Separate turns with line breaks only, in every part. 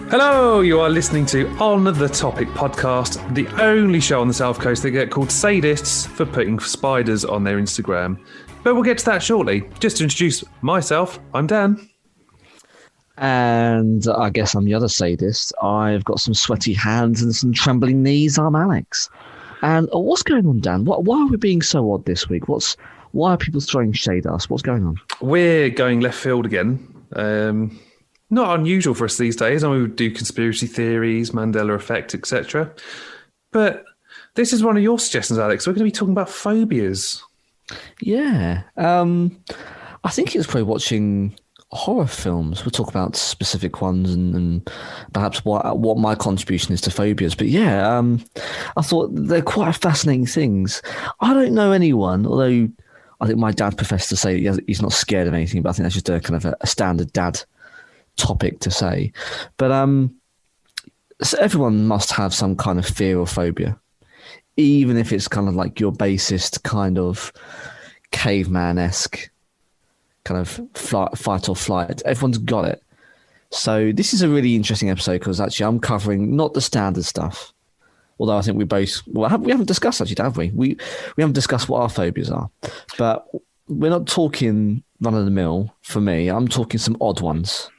Hello, you are listening to On The Topic podcast, the only show on the South Coast that get called sadists for putting spiders on their Instagram. But we'll get to that shortly. Just to introduce myself, I'm Dan.
And I guess I'm the other sadist. I've got some sweaty hands and some trembling knees. I'm Alex. And what's going on, Dan? Why are we being so odd this week? Why are people throwing shade at us? What's going on?
We're going left field again. Not unusual for us these days. I mean, we do conspiracy theories, Mandela effect, etc. But this is one of your suggestions, Alex. We're going to be talking about phobias.
Yeah. I think it was probably watching horror films. We'll talk about specific ones and perhaps what my contribution is to phobias. But yeah, I thought they're quite fascinating things. I don't know anyone, although I think my dad professed to say he's not scared of anything, but I think that's just a kind of a standard dad topic to say. But so everyone must have some kind of fear or phobia, even if it's kind of like your basest kind of caveman-esque kind of fight or flight. Everyone's got it. So this is a really interesting episode because actually I'm covering not the standard stuff, although I think we haven't discussed actually, have we? We haven't discussed what our phobias are, but we're not talking run of the mill. For me, I'm talking some odd ones.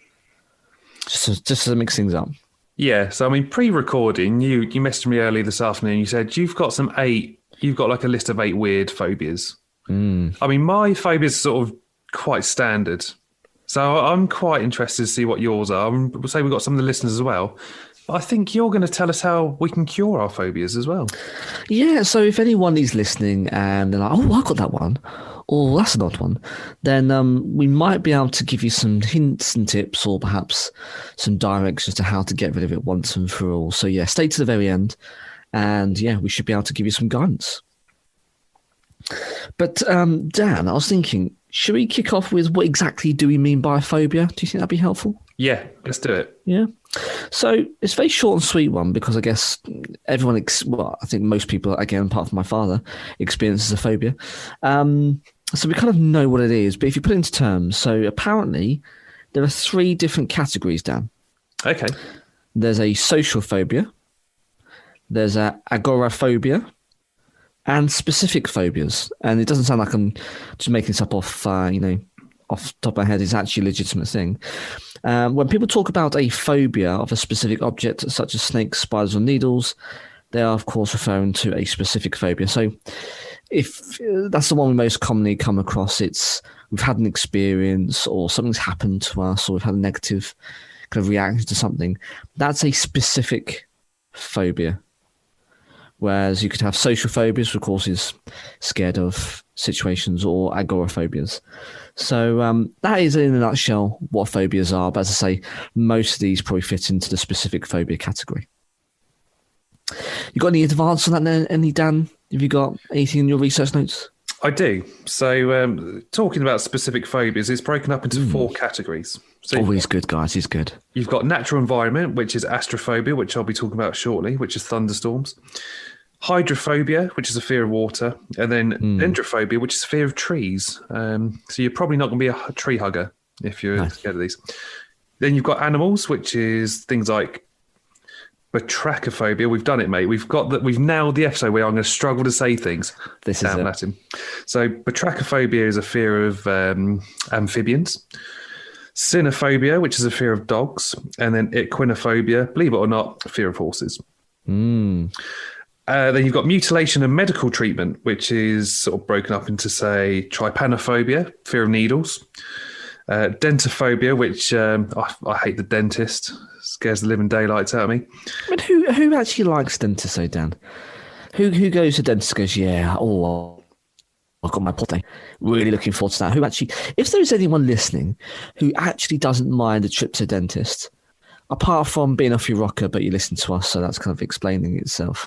Just to mix things up. Yeah,
so I mean, pre-recording, you messaged me earlier this afternoon. You said you've got like a list of 8 weird phobias. I mean, my phobias are sort of quite standard. So I'm quite interested to see what yours are. We'll say we've got some of the listeners as well. But I think you're going to tell us how we can cure our phobias as well.
Yeah, so if anyone is listening and they're like, oh, I got that one, or that's an odd one, then we might be able to give you some hints and tips or perhaps some directions to how to get rid of it once and for all. So yeah, stay to the very end and yeah, we should be able to give you some guidance. But Dan, I was thinking, should we kick off with what exactly do we mean by phobia? Do you think that'd be helpful?
Yeah, let's do it.
Yeah. So it's a very short and sweet one because I guess everyone, I think most people, again, apart from my father, experiences a phobia. So we kind of know what it is, but if you put it into terms, so apparently there are 3 different categories, Dan.
Okay.
There's a social phobia, there's a agoraphobia, and specific phobias. And it doesn't sound like I'm just making this up off the top of my head. It's actually a legitimate thing. When people talk about a phobia of a specific object, such as snakes, spiders, or needles, they are, of course, referring to a specific phobia. So if that's the one we most commonly come across, we've had an experience or something's happened to us or we've had a negative kind of reaction to something. That's a specific phobia. Whereas you could have social phobias, which of course is scared of situations, or agoraphobias. So that is in a nutshell what phobias are. But as I say, most of these probably fit into the specific phobia category. You got any advance on that, any Dan? Have you got anything in your research notes?
I do. So talking about specific phobias, it's broken up into 4 categories. So
he's good, guys. He's good.
You've got natural environment, which is astrophobia, which I'll be talking about shortly, which is thunderstorms. Hydrophobia, which is a fear of water. And then dendrophobia, which is fear of trees. So you're probably not going to be a tree hugger if you're scared of these. Then you've got animals, which is things like batrachophobia. We've done it, mate. We've nailed the episode where I'm going to struggle to say things.
This is it.
Latin. So batrachophobia is a fear of amphibians. Cynophobia, which is a fear of dogs. And then equinophobia, believe it or not, a fear of horses. Then you've got mutilation and medical treatment, which is sort of broken up into, say, trypanophobia, fear of needles. Dentophobia, which I hate the dentist. Scares the living daylights out of me.
But who actually likes dentists, though, Dan? Who goes to dentist and goes, yeah, I've got my pot day. Really looking forward to that. Who actually, if there's anyone listening who actually doesn't mind a trip to a dentist, apart from being off your rocker, but you listen to us, so that's kind of explaining itself.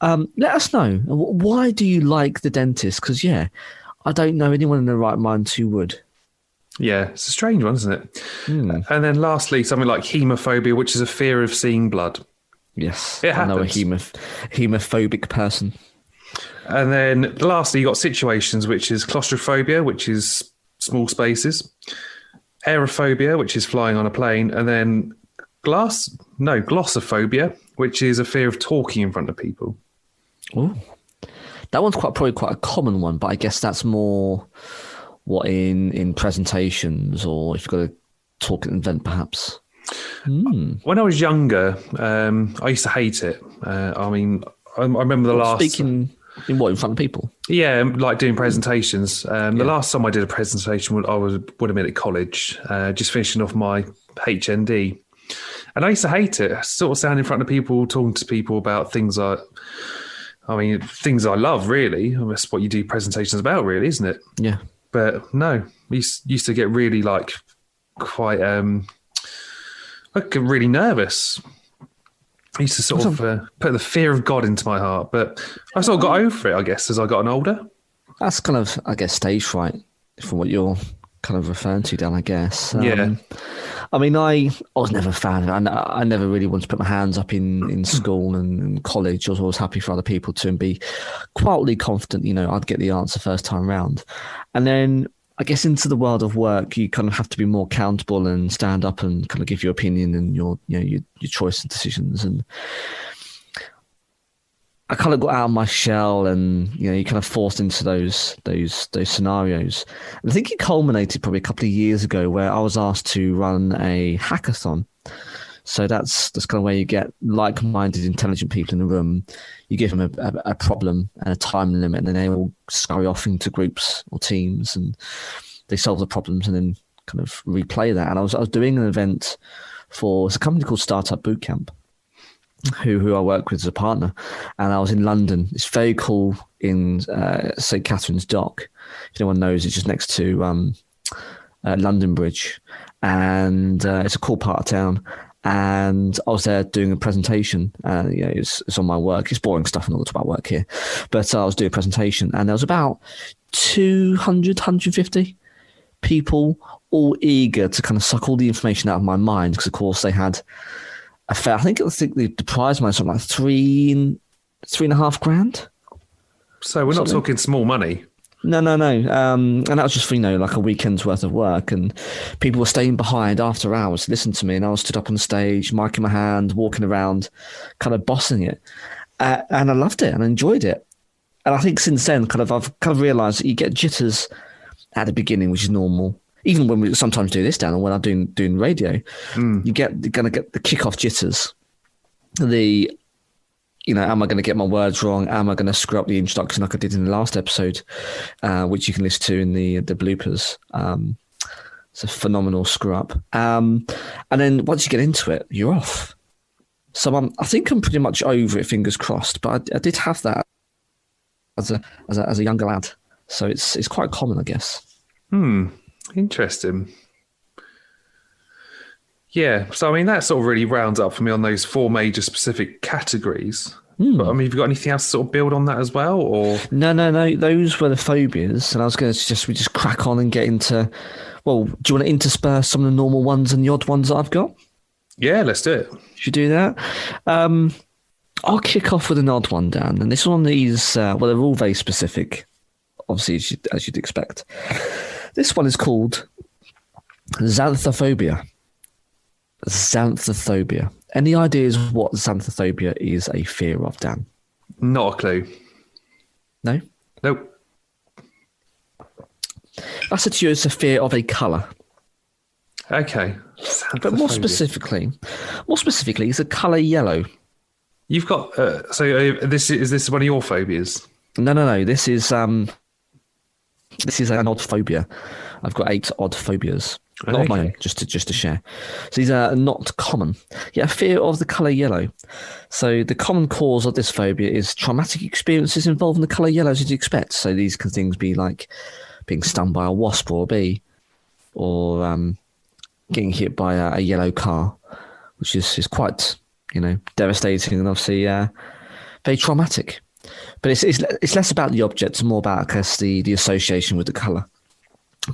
Let us know. Why do you like the dentist? Because, yeah, I don't know anyone in their right mind who would.
Yeah, it's a strange one, isn't it? And then lastly, something like hemophobia, which is a fear of seeing blood.
Yes,
it happens.
I know a hemophobic person.
And then lastly, you got situations, which is claustrophobia, which is small spaces. Aerophobia, which is flying on a plane. And then glass No, glossophobia, which is a fear of talking in front of people.
Oh, that one's probably quite a common one, but I guess that's more what in presentations or if you've got to talk at an event, perhaps.
When I was younger, I used to hate it. I remember the last...
Speaking in front of people?
Yeah, like doing presentations. The last time I did a presentation, would have been at college, just finishing off my HND. And I used to hate it. Sort of standing in front of people, talking to people about things things I love, really. That's what you do presentations about, really, isn't it?
Yeah.
But no, used to get really quite really nervous. I used to sort of put the fear of God into my heart, but I sort of got over it, I guess, as I got older.
That's kind of, I guess, stage fright from what you're kind of referring to, Dan, I guess.
Yeah.
I mean, I was never a fan of it. I never really wanted to put my hands up in school and college. I was always happy for other people to and be quietly confident, I'd get the answer first time round. And then I guess into the world of work, you kind of have to be more accountable and stand up and kind of give your opinion and your choice and decisions. And I kind of got out of my shell, and you kind of forced into those scenarios. And I think it culminated probably a couple of years ago where I was asked to run a hackathon. So that's kind of where you get like-minded, intelligent people in the room. You give them a problem and a time limit, and then they all scurry off into groups or teams, and they solve the problems and then kind of replay that. And I was doing an event for a company called Startup Bootcamp, who I work with as a partner, and I was in London. It's very cool in St. Catherine's Dock. If anyone knows, it's just next to London Bridge, and it's a cool part of town. And I was there doing a presentation. It's on my work. It's boring stuff, not about work here. But I was doing a presentation, and there was about 200, 150 people, all eager to kind of suck all the information out of my mind, because, of course, they had I think the prize money was something like $3.5 grand.
So we're not talking small money.
No. And that was just for, like a weekend's worth of work. And people were staying behind after hours to listen to me. And I was stood up on the stage, mic in my hand, walking around, kind of bossing it. And I loved it and I enjoyed it. And I think since then, I've realised that you get jitters at the beginning, which is normal. Even when we sometimes do this, Dan, or when I'm doing radio, you're going to get the kickoff jitters. Am I going to get my words wrong? Am I going to screw up the introduction like I did in the last episode, which you can listen to in the bloopers? It's a phenomenal screw up. And then once you get into it, you're off. So I think I'm pretty much over it, fingers crossed. But I did have that as a younger lad, so it's quite common, I guess.
Interesting. Yeah, so that sort of really rounds up for me on those four major specific categories. But have you got anything else to sort of build on that as well, or
no? Those were the phobias, and I was going to we just crack on and get into. Well, do you want to intersperse some of the normal ones and the odd ones that I've got?
Yeah, let's do it.
Should we do that? I'll kick off with an odd one, Dan, and this one is they're all very specific, obviously as you'd expect. This one is called Xanthophobia. Xanthophobia. Any ideas what xanthophobia is a fear of, Dan?
Not a clue.
No?
Nope.
I said to you it's a fear of a colour.
Okay.
But more specifically, it's the colour yellow.
You've got is this one of your phobias?
No. This is an odd phobia. I've got 8 odd phobias. Not of my own, just to share. So these are not common. Yeah, fear of the colour yellow. So the common cause of this phobia is traumatic experiences involving the colour yellow, as you'd expect. So these can things be like being stung by a wasp or a bee, or getting hit by a yellow car, which is quite devastating and obviously very traumatic. But it's less about the object, it's more about, I guess, the association with the colour.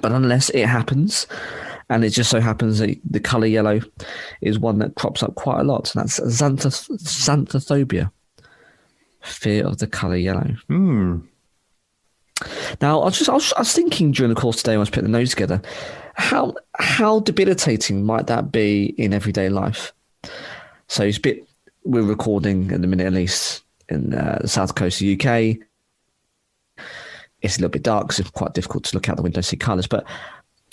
But unless it happens, and it just so happens that the colour yellow is one that crops up quite a lot, and that's xanthophobia, fear of the colour yellow. Now, I was thinking during the course today when I was putting the notes together, how debilitating might that be in everyday life? So it's a bit. We're recording at the minute, at least in the south coast of the UK. It's a little bit dark, so it's quite difficult to look out the window and see colours. But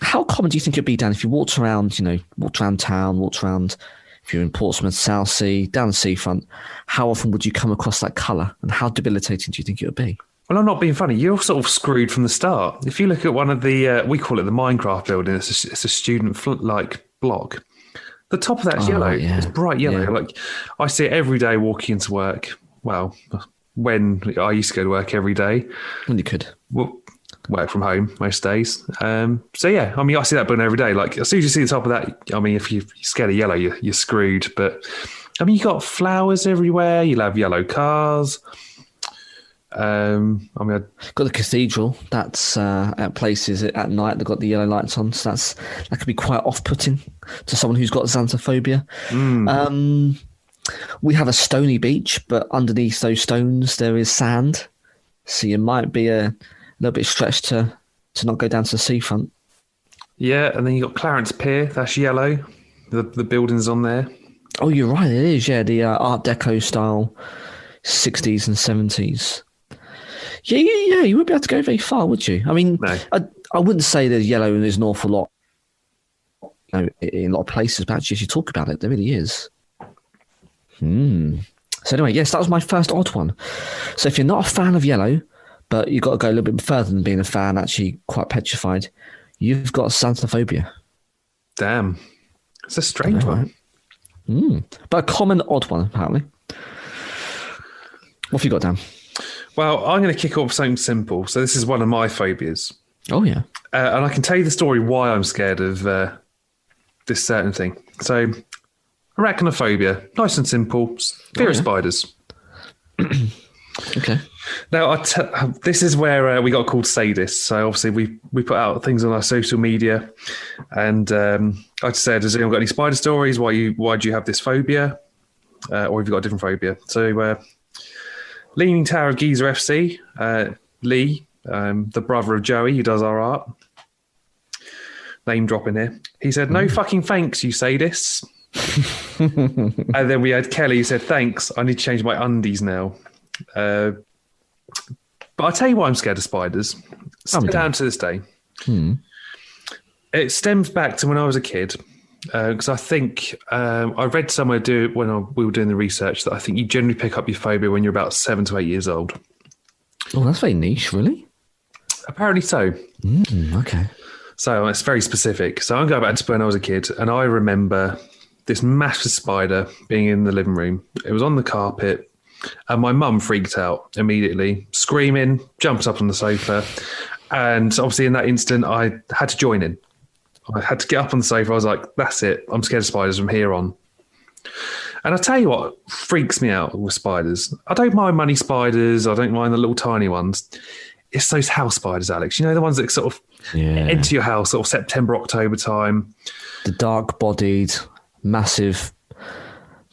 how common do you think it'd be, Dan, if you walked around, walked around town, walked around, if you're in Portsmouth, Southsea, down the seafront, how often would you come across that colour, and how debilitating do you think it would be?
Well, I'm not being funny. You're sort of screwed from the start. If you look at one of the, we call it the Minecraft building, it's a student block. The top of that's yellow. Yeah. It's bright yellow. Yeah. Like I see it every day walking into work. Well, when I used to go to work every day.
When you could.
Well, work from home most days. So yeah, I mean, I see that building every day. Like as soon as you see the top of that, I mean, if you're scared of yellow, you're screwed. But I mean, you got flowers everywhere. You'll have yellow cars. Got
the cathedral. That's at places at night. They've got the yellow lights on, so that could be quite off-putting to someone who's got xanthophobia. We have a stony beach, but underneath those stones there is sand, so you might be a little bit stretched to not go down to the seafront.
Yeah, and then you got Clarence Pier. That's yellow. The buildings on there. Oh,
you're right. It is. Yeah, the Art Deco style, 60s and 70s. Yeah, you wouldn't be able to go very far, would you? I mean,
no.
I wouldn't say there's yellow and there's an awful lot in a lot of places, but actually, as you talk about it, there really is. So anyway, yes, that was my first odd one. So if you're not a fan of yellow, but you've got to go a little bit further than being a fan, actually quite petrified, you've got xanthophobia.
Damn. It's a strange one.
Right? But a common odd one, apparently. What have you got, Dan?
Well, I'm going to kick off with something simple. So this is one of my phobias.
Oh, yeah.
And I can tell you the story why I'm scared of this certain thing. So arachnophobia, nice and simple. Fear of spiders.
Okay.
Now, this is where we got called sadists. So obviously we put out things on our social media. And I just said, has anyone got any spider stories? Why do you have this phobia? Or have you got a different phobia? So... Leaning Tower of Giza FC, Lee, the brother of Joey, who does our art. Name dropping here. He said, no fucking thanks, you sadists. And then we had Kelly who said, thanks, I need to change my undies now. But I'll tell you why I'm scared of spiders. Still down to this day. It stems back to when I was a kid. Because I think I read somewhere when we were doing the research that I think you generally pick up your phobia when you're about 7 to 8 years old.
Oh, that's very niche, really?
Apparently so.
Okay.
So it's very specific. So I'm going back to when I was a kid, and I remember this massive spider being in the living room. It was on the carpet, and my mum freaked out immediately, screaming, jumps up on the sofa, and obviously in that instant I had to join in. I had to get up on the sofa. I was like, that's it. I'm scared of spiders from here on. And I tell you what freaks me out with spiders. I don't mind money spiders. I don't mind the little tiny ones. It's those house spiders, Alex. You know, the ones that sort of enter your house sort of September, October time.
The dark-bodied, massive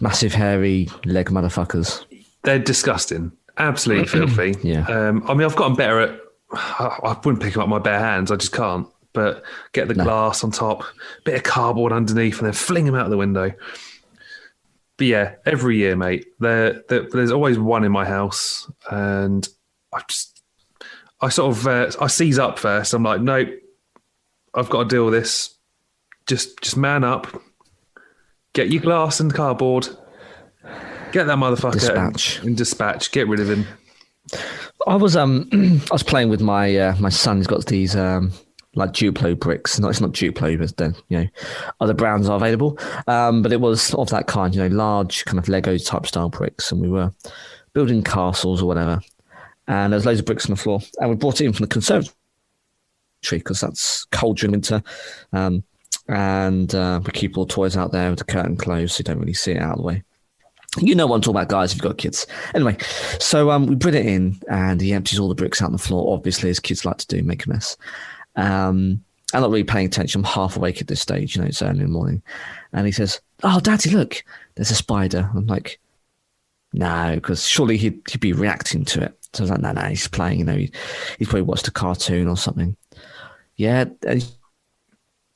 hairy leg motherfuckers.
They're disgusting. Absolutely filthy.
Yeah.
I mean, I've gotten better at... I wouldn't pick them up with my bare hands. I just can't. But get the glass on top, bit of cardboard underneath, and then fling them out the window. But yeah, every year, mate, there's always one in my house, and I seize up first. I'm like, nope, I've got to deal with this. Just man up, get your glass and cardboard, get that motherfucker and dispatch, get rid of him.
I was playing with my son. He's got these. Like Duplo bricks. No, it's not Duplo, but then, other brands are available. But it was of that kind, large kind of Lego type style bricks. And we were building castles or whatever. And there's loads of bricks on the floor. And we brought it in from the conservatory because that's cold during winter. And we keep all the toys out there with the curtain closed so you don't really see it out of the way. You know what I'm talking about, guys, if you've got kids. Anyway, so we bring it in and he empties all the bricks out on the floor, obviously, as kids like to do, make a mess. I'm not really paying attention. I'm half awake at this stage, it's early in the morning. And he says, oh, Daddy, look, there's a spider. I'm like, no, because surely he'd be reacting to it. So I was like, no, he's playing, he's probably watched a cartoon or something. Yeah, he's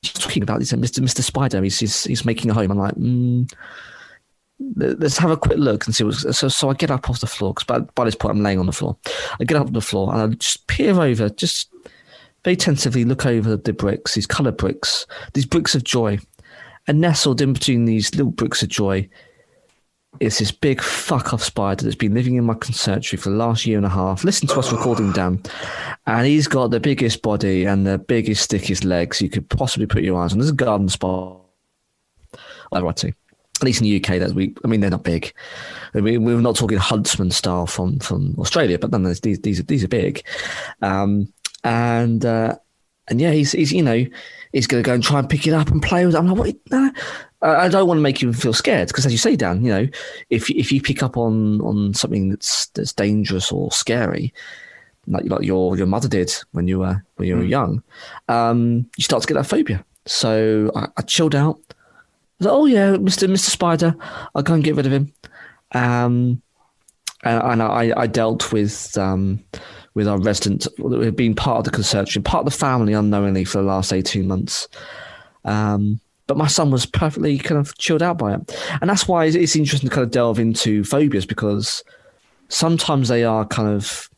talking about this, Mr. Spider. He's making a home. I'm like, let's have a quick look and see what's. So I get up off the floor because by this point I'm laying on the floor. I get up on the floor and I just peer over, just very tentatively look over the bricks, these coloured bricks, these bricks of joy, and nestled in between these little bricks of joy is this big fuck-off spider that's been living in my conservatory for the last year and a half. Listen to us recording, Dan. And he's got the biggest body and the biggest, stickiest legs you could possibly put your eyes on. There's a garden spot. Whatever I say. At least in the UK, they're not big. I mean, we're not talking huntsman style from Australia, but nonetheless, these are big. And yeah, he's he's going to go and try and pick it up and play with it. I'm like, what? No. I don't want to make you feel scared because, as you say, Dan, if you pick up on something that's dangerous or scary, like your mother did when you were young, you start to get that phobia. So I chilled out. I was like, oh yeah, Mr. Spider, I'll go and get rid of him. And I dealt with our resident who had been part of the conservatory, part of the family unknowingly for the last 18 months. But my son was perfectly kind of chilled out by it. And that's why it's interesting to kind of delve into phobias, because sometimes they are kind of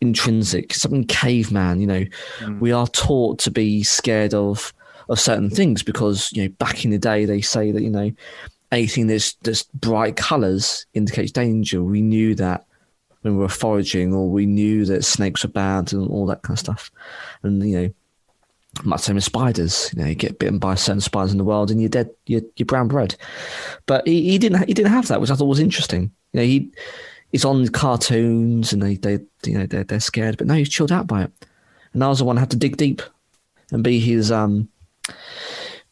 intrinsic, something caveman, we are taught to be scared of certain things because, back in the day, they say that, anything that's bright colours indicates danger. We knew that when we were foraging, or we knew that snakes were bad and all that kind of stuff. And, much same as spiders, you get bitten by certain spiders in the world and you're dead, you're brown bread. But he didn't have that, which I thought was interesting. He's on cartoons and they're scared, but no, he's chilled out by it. And I was the one who had to dig deep and be his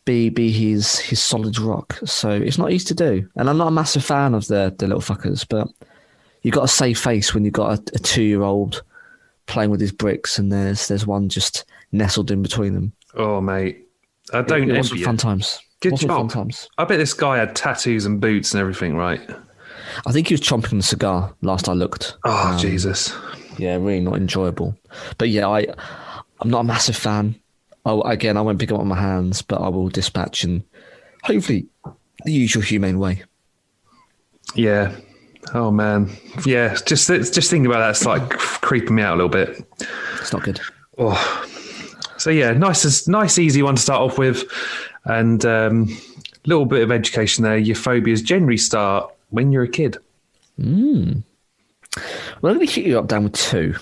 his solid rock. So it's not easy to do. And I'm not a massive fan of the little fuckers, but you've got a safe face when you've got a 2-year-old playing with his bricks and there's one just nestled in between them.
Oh, mate. I don't
It wasn't fun times.
Good job.
Fun times.
I bet this guy had tattoos and boots and everything, right?
I think he was chomping a cigar last I looked.
Oh, Jesus.
Yeah, really not enjoyable. But yeah, I'm not a massive fan. I won't pick him up on my hands, but I will dispatch and hopefully the usual humane way.
Yeah. Oh, man. Yeah, just thinking about that, it's like creeping me out a little bit.
It's not good.
Oh. So yeah, nice, easy one to start off with. And little bit of education there. Your phobias generally start when you're a kid.
Well, let me hit you up down with 2.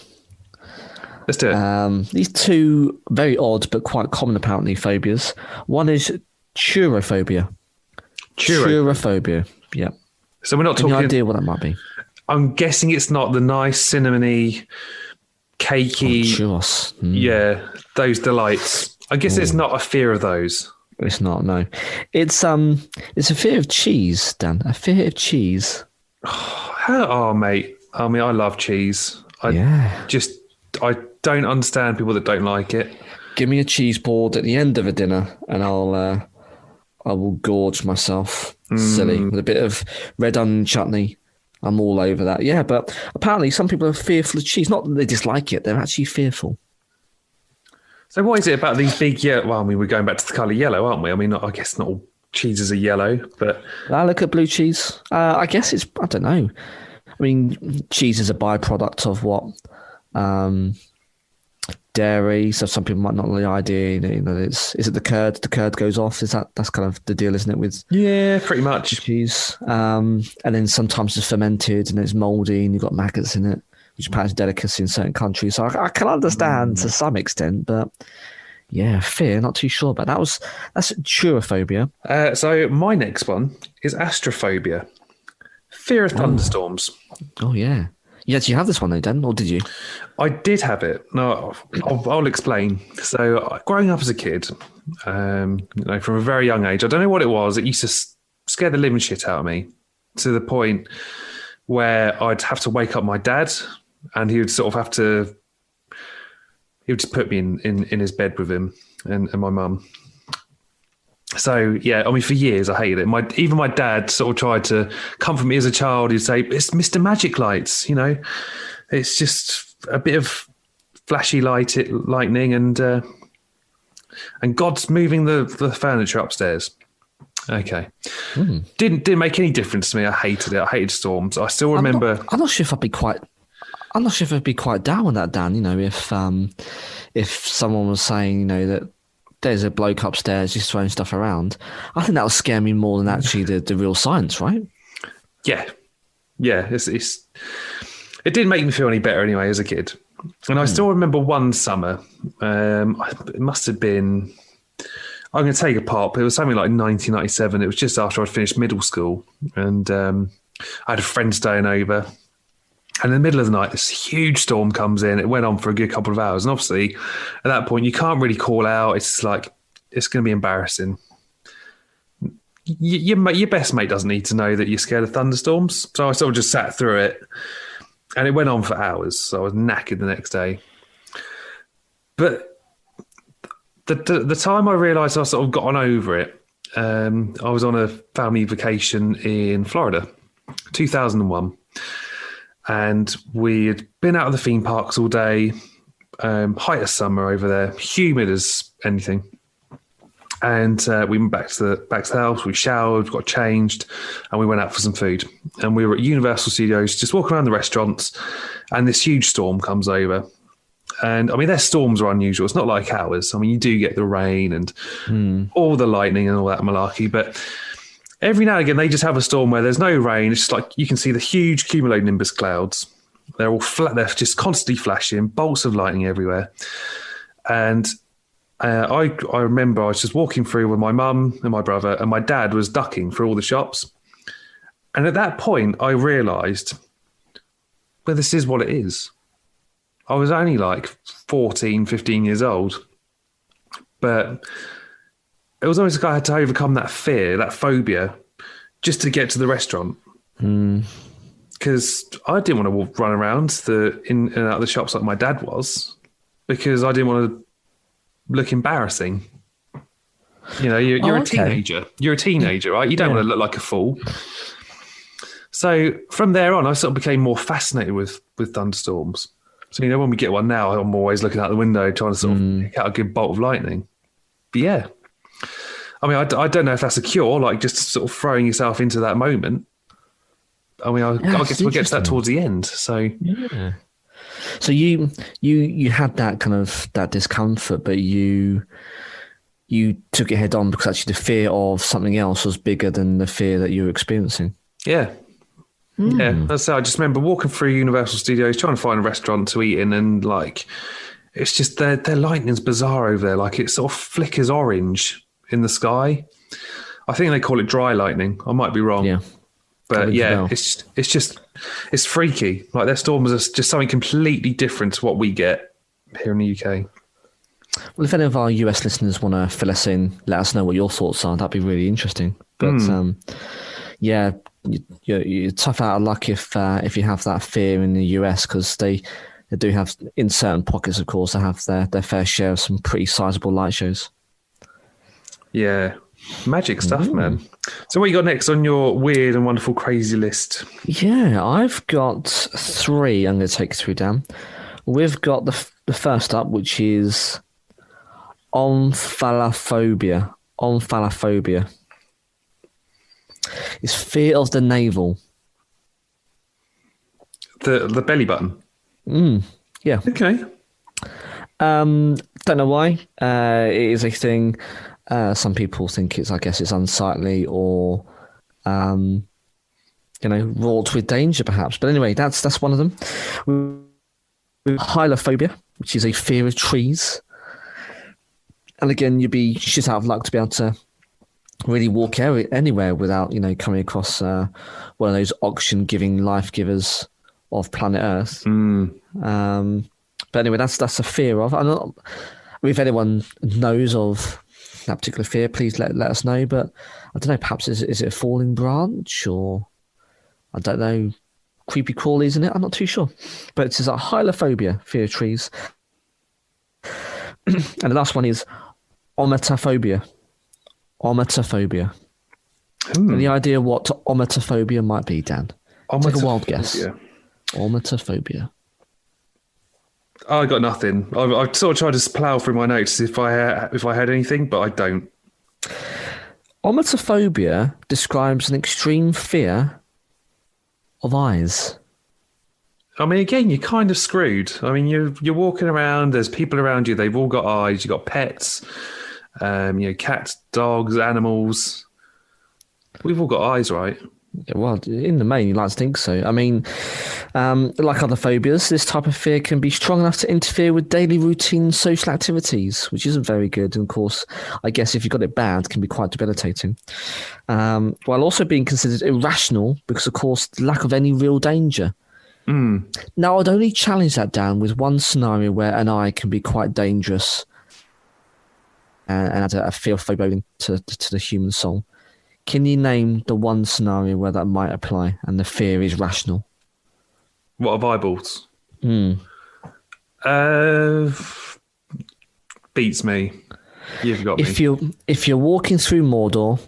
Let's do it.
These 2 very odd but quite common apparently phobias. One is turophobia. Turophobia. Yeah.
So we're not talking.
Any idea what that might be?
I'm guessing it's not the nice cinnamony, cakey.
Churros.
Yeah, those delights. I guess it's not a fear of those.
It's not. No, it's a fear of cheese, Dan. A fear of cheese.
Oh, mate. I mean, I love cheese. I don't understand people that don't like it.
Give me a cheese board at the end of a dinner, and I will gorge myself silly with a bit of red onion chutney. I'm all over that. Yeah, but apparently some people are fearful of cheese. Not that they dislike it; they're actually fearful.
So what is it about these big yellow? Well, I mean, we're going back to the colour yellow, aren't we? I mean, I guess not all cheeses are yellow, but
I look at blue cheese. I guess it's, I don't know. I mean, cheese is a byproduct of what? Dairy. So some people might not like the idea. You know, is it the curd? The curd goes off. That's kind of the deal, isn't it? With
pretty much
cheese. And then sometimes it's fermented and it's mouldy and you've got maggots in it, which apparently is a delicacy in certain countries. So I can understand to some extent, but yeah, fear, not too sure about that. That's turophobia.
So my next one is astrophobia, fear of thunderstorms.
Oh yeah. You actually have this one though, Dan, or did you?
I did have it. No, I'll explain. So growing up as a kid, from a very young age, I don't know what it was. It used to scare the living shit out of me to the point where I'd have to wake up my dad and he would sort of he would just put me in his bed with him and my mum. So, yeah, I mean, for years I hated it. Even my dad sort of tried to comfort me as a child. He'd say, it's Mr. Magic Lights, It's just a bit of flashy lightning and God's moving the furniture upstairs. Okay. Didn't make any difference to me. I hated it. I hated storms. I still remember.
I'm not sure if I'd be quite. I'm not sure if I'd be quite down with that, Dan. You know, if someone was saying, you know, that there's a bloke upstairs just throwing stuff around, I think that would scare me more than actually the real science, right?
Yeah. It didn't make me feel any better anyway as a kid. And I still remember one summer. It must have been. I'm going to take it apart, but it was something like 1997. It was just after I'd finished middle school, and I had a friend staying over. And in the middle of the night, this huge storm comes in. It went on for a good couple of hours. And obviously, at that point, you can't really call out. It's like, it's going to be embarrassing. Your best mate doesn't need to know that you're scared of thunderstorms. So I sort of just sat through it. And it went on for hours. So I was knackered the next day. But the time I realised I sort of gotten over it, I was on a family vacation in Florida, 2001. And we had been out of the theme parks all day, height of summer over there, humid as anything. And we went back to the house, we showered, got changed, and we went out for some food. And we were at Universal Studios, just walking around the restaurants, and this huge storm comes over. And I mean, their storms are unusual. It's not like ours. I mean, you do get the rain and all the lightning and all that malarkey, but every now and again, they just have a storm where there's no rain. It's just like you can see the huge cumulonimbus clouds. They're all flat. They're just constantly flashing, bolts of lightning everywhere. And I remember I was just walking through with my mum and my brother, and my dad was ducking through all the shops. And at that point, I realised, well, this is what it is. I was only like 14, 15 years old. But it was almost like I had to overcome that fear, that phobia, just to get to the restaurant. Because I didn't want to run around in and out of the shops like my dad was, because I didn't want to look embarrassing. You know, you're a teenager. You're a teenager, right? You don't want to look like a fool. So from there on, I sort of became more fascinated with thunderstorms. So, you know, when we get one now, I'm always looking out the window trying to sort of pick out a good bolt of lightning. But yeah. I mean, I don't know if that's a cure, like just sort of throwing yourself into that moment. I mean, I guess we'll get to that towards the end. So,
yeah. So you had that kind of that discomfort, but you took it head on because actually the fear of something else was bigger than the fear that you were experiencing.
Yeah. Yeah. That's how I just remember walking through Universal Studios, trying to find a restaurant to eat in, and like, it's just their lightning's bizarre over there. Like, it sort of flickers orange in the sky. I think they call it dry lightning. I might be wrong. Yeah. But yeah, it's freaky. Like, their storms are just something completely different to what we get here in the UK.
Well, if any of our US listeners want to fill us in, let us know what your thoughts are. That'd be really interesting. But yeah, you're tough out of luck if you have that fear in the US, because they do have, in certain pockets, of course, they have their fair share of some pretty sizable light shows.
Yeah. Magic stuff, man. So what you got next on your weird and wonderful crazy list?
Yeah, I've got 3 I'm going to take through, Dan. We've got the first up, which is Ommetaphobia. Ommetaphobia. It's fear of the navel.
The belly button?
Yeah.
Okay.
Don't know why. It is a thing. Some people think it's unsightly or, wrought with danger, perhaps. But anyway, that's one of them. Hylophobia, which is a fear of trees. And again, you'd be shit out of luck to be able to really walk anywhere without, coming across one of those oxygen-giving life givers of planet Earth. But anyway, that's a fear of. If anyone knows of that particular fear, please let us know. But I don't know, perhaps is it a falling branch, or I don't know, creepy crawlies in it? I'm not too sure. But it's a hylophobia, fear of trees. And the last one is Ommetaphobia. Ommetaphobia. Any idea what Ommetaphobia might be, Dan? Take a wild guess. Ommetaphobia.
I got nothing. I've sort of tried to plough through my notes if I had anything, but I don't.
Ommetaphobia describes an extreme fear of eyes.
I mean, again, you're kind of screwed. I mean, you're walking around. There's people around you. They've all got eyes. You've got pets. Cats, dogs, animals. We've all got eyes, right?
Well, in the main, you'd like to think so. I mean, like other phobias, this type of fear can be strong enough to interfere with daily routine social activities, which isn't very good. And of course, I guess if you've got it bad, can be quite debilitating. While also being considered irrational because, of course, the lack of any real danger. Now, I'd only challenge that down with one scenario where an eye can be quite dangerous and add a fear of phobia to the human soul. Can you name the one scenario where that might apply and the fear is rational?
What of eyeballs? Beats me. You've got me.
If you're walking through Mordor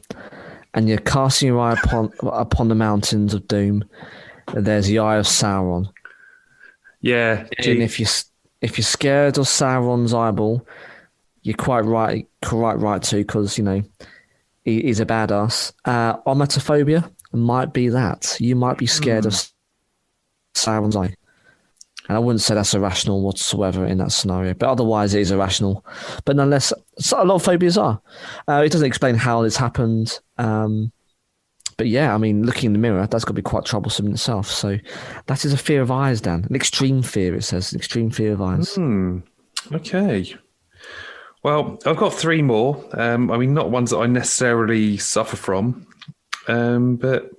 and you're casting your eye upon the mountains of doom, there's the eye of Sauron.
Yeah.
And if you're scared of Sauron's eyeball, you're quite right to, because he's a badass. Ommetaphobia might be that. You might be scared of Sauron's eye. And I wouldn't say that's irrational whatsoever in that scenario, but otherwise it is irrational. But nonetheless, a lot of phobias are. It doesn't explain how this happened. But yeah, I mean, looking in the mirror, that's got to be quite troublesome in itself. So that is a fear of eyes, Dan. An extreme fear, it says. An extreme fear of eyes.
Okay. Well, I've got three more. I mean, not ones that I necessarily suffer from, but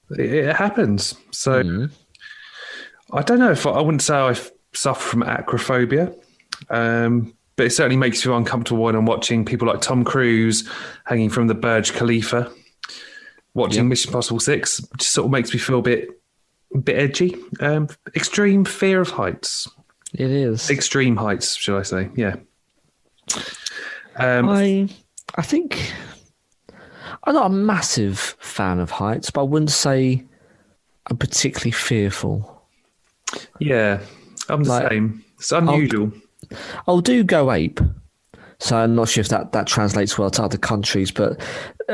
it happens. So I don't know if I wouldn't say I suffer from acrophobia, but it certainly makes you feel uncomfortable when I'm watching people like Tom Cruise hanging from the Burj Khalifa, watching Mission Impossible 6. It just sort of makes me feel a bit edgy. Extreme fear of heights.
It is.
Extreme heights, should I say. Yeah.
I think I'm not a massive fan of heights, but I wouldn't say I'm particularly fearful.
Yeah, I'm the same. It's unusual.
I'll do go ape. So I'm not sure if that translates well to other countries, but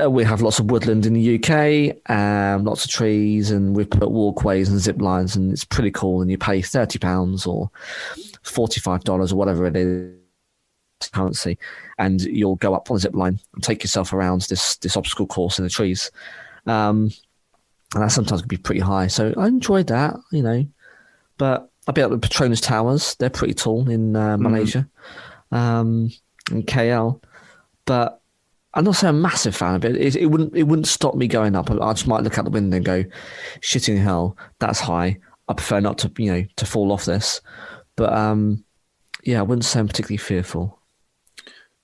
we have lots of woodland in the UK, lots of trees, and we've put walkways and zip lines, and it's pretty cool. And you pay £30 or $45 or whatever it is, currency, and you'll go up on the zip line and take yourself around this obstacle course in the trees. And that sometimes can be pretty high. So I enjoyed that, But I've been up at the Petronas Towers. They're pretty tall in Malaysia. In KL, but I'm not saying a massive fan of it. It wouldn't stop me going up. I just might look out the window and go, "Shitting hell, that's high. I prefer not to to fall off this." But I wouldn't say I'm particularly fearful.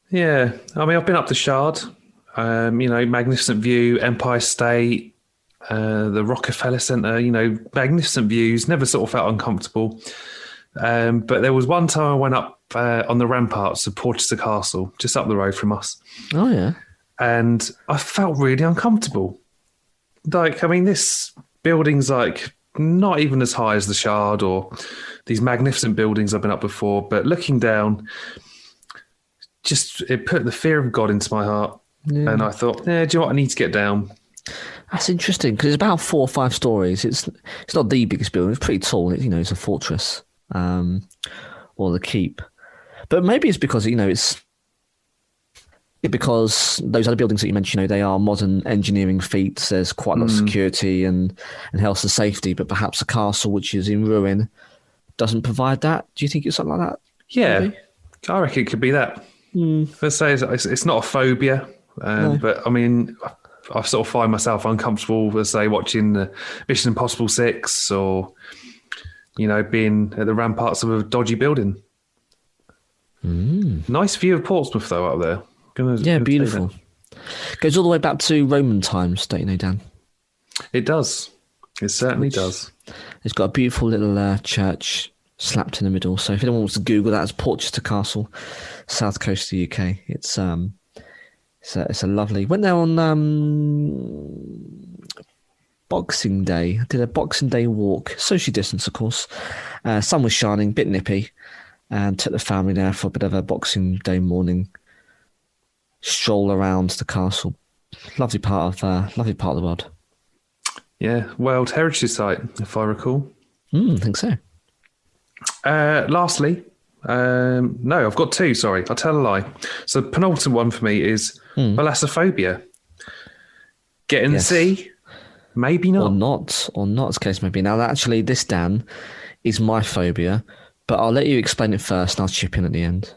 Yeah, I mean, I've been up the Shard. Magnificent view, Empire State, the Rockefeller Center. Magnificent views. Never sort of felt uncomfortable. But there was one time I went up on the ramparts of Portsmouth Castle, just up the road from us.
Oh, yeah.
And I felt really uncomfortable. This building's not even as high as the Shard or these magnificent buildings I've been up before, but looking down, it put the fear of God into my heart. Yeah. And I thought, do you know what? I need to get down.
That's interesting, because it's about 4 or 5 stories. It's not the biggest building. It's pretty tall. It's a fortress. Or the keep, but maybe it's because because those other buildings that you mentioned, they are modern engineering feats. There's quite a lot of security and health and safety, but perhaps a castle which is in ruin doesn't provide that. Do you think it's something like that?
Yeah,
maybe?
I reckon it could be that. Let's say it's not a phobia, no. But I mean, I sort of find myself uncomfortable, let's say, watching the Mission Impossible 6 or being at the ramparts of a dodgy building. Nice view of Portsmouth, though, up there.
Beautiful. Goes all the way back to Roman times, don't you know, Dan?
It does. It certainly does.
It's got a beautiful little church slapped in the middle. So if anyone wants to Google that, it's Portsmouth Castle, south coast of the UK. It's a lovely... Went there on Boxing Day. I did a Boxing Day walk, socially distanced, of course. Sun was shining, bit nippy, and took the family there for a bit of a Boxing Day morning stroll around the castle. Lovely part of the world.
Yeah, World Heritage Site, if I recall.
I think so.
Lastly, no, I've got two. Sorry, I'll tell a lie. So the penultimate one for me is Thalassophobia. Get in the sea? Maybe not.
Or not, as case may be. Now, actually, this, Dan, is my phobia, but I'll let you explain it first and I'll chip in at the end.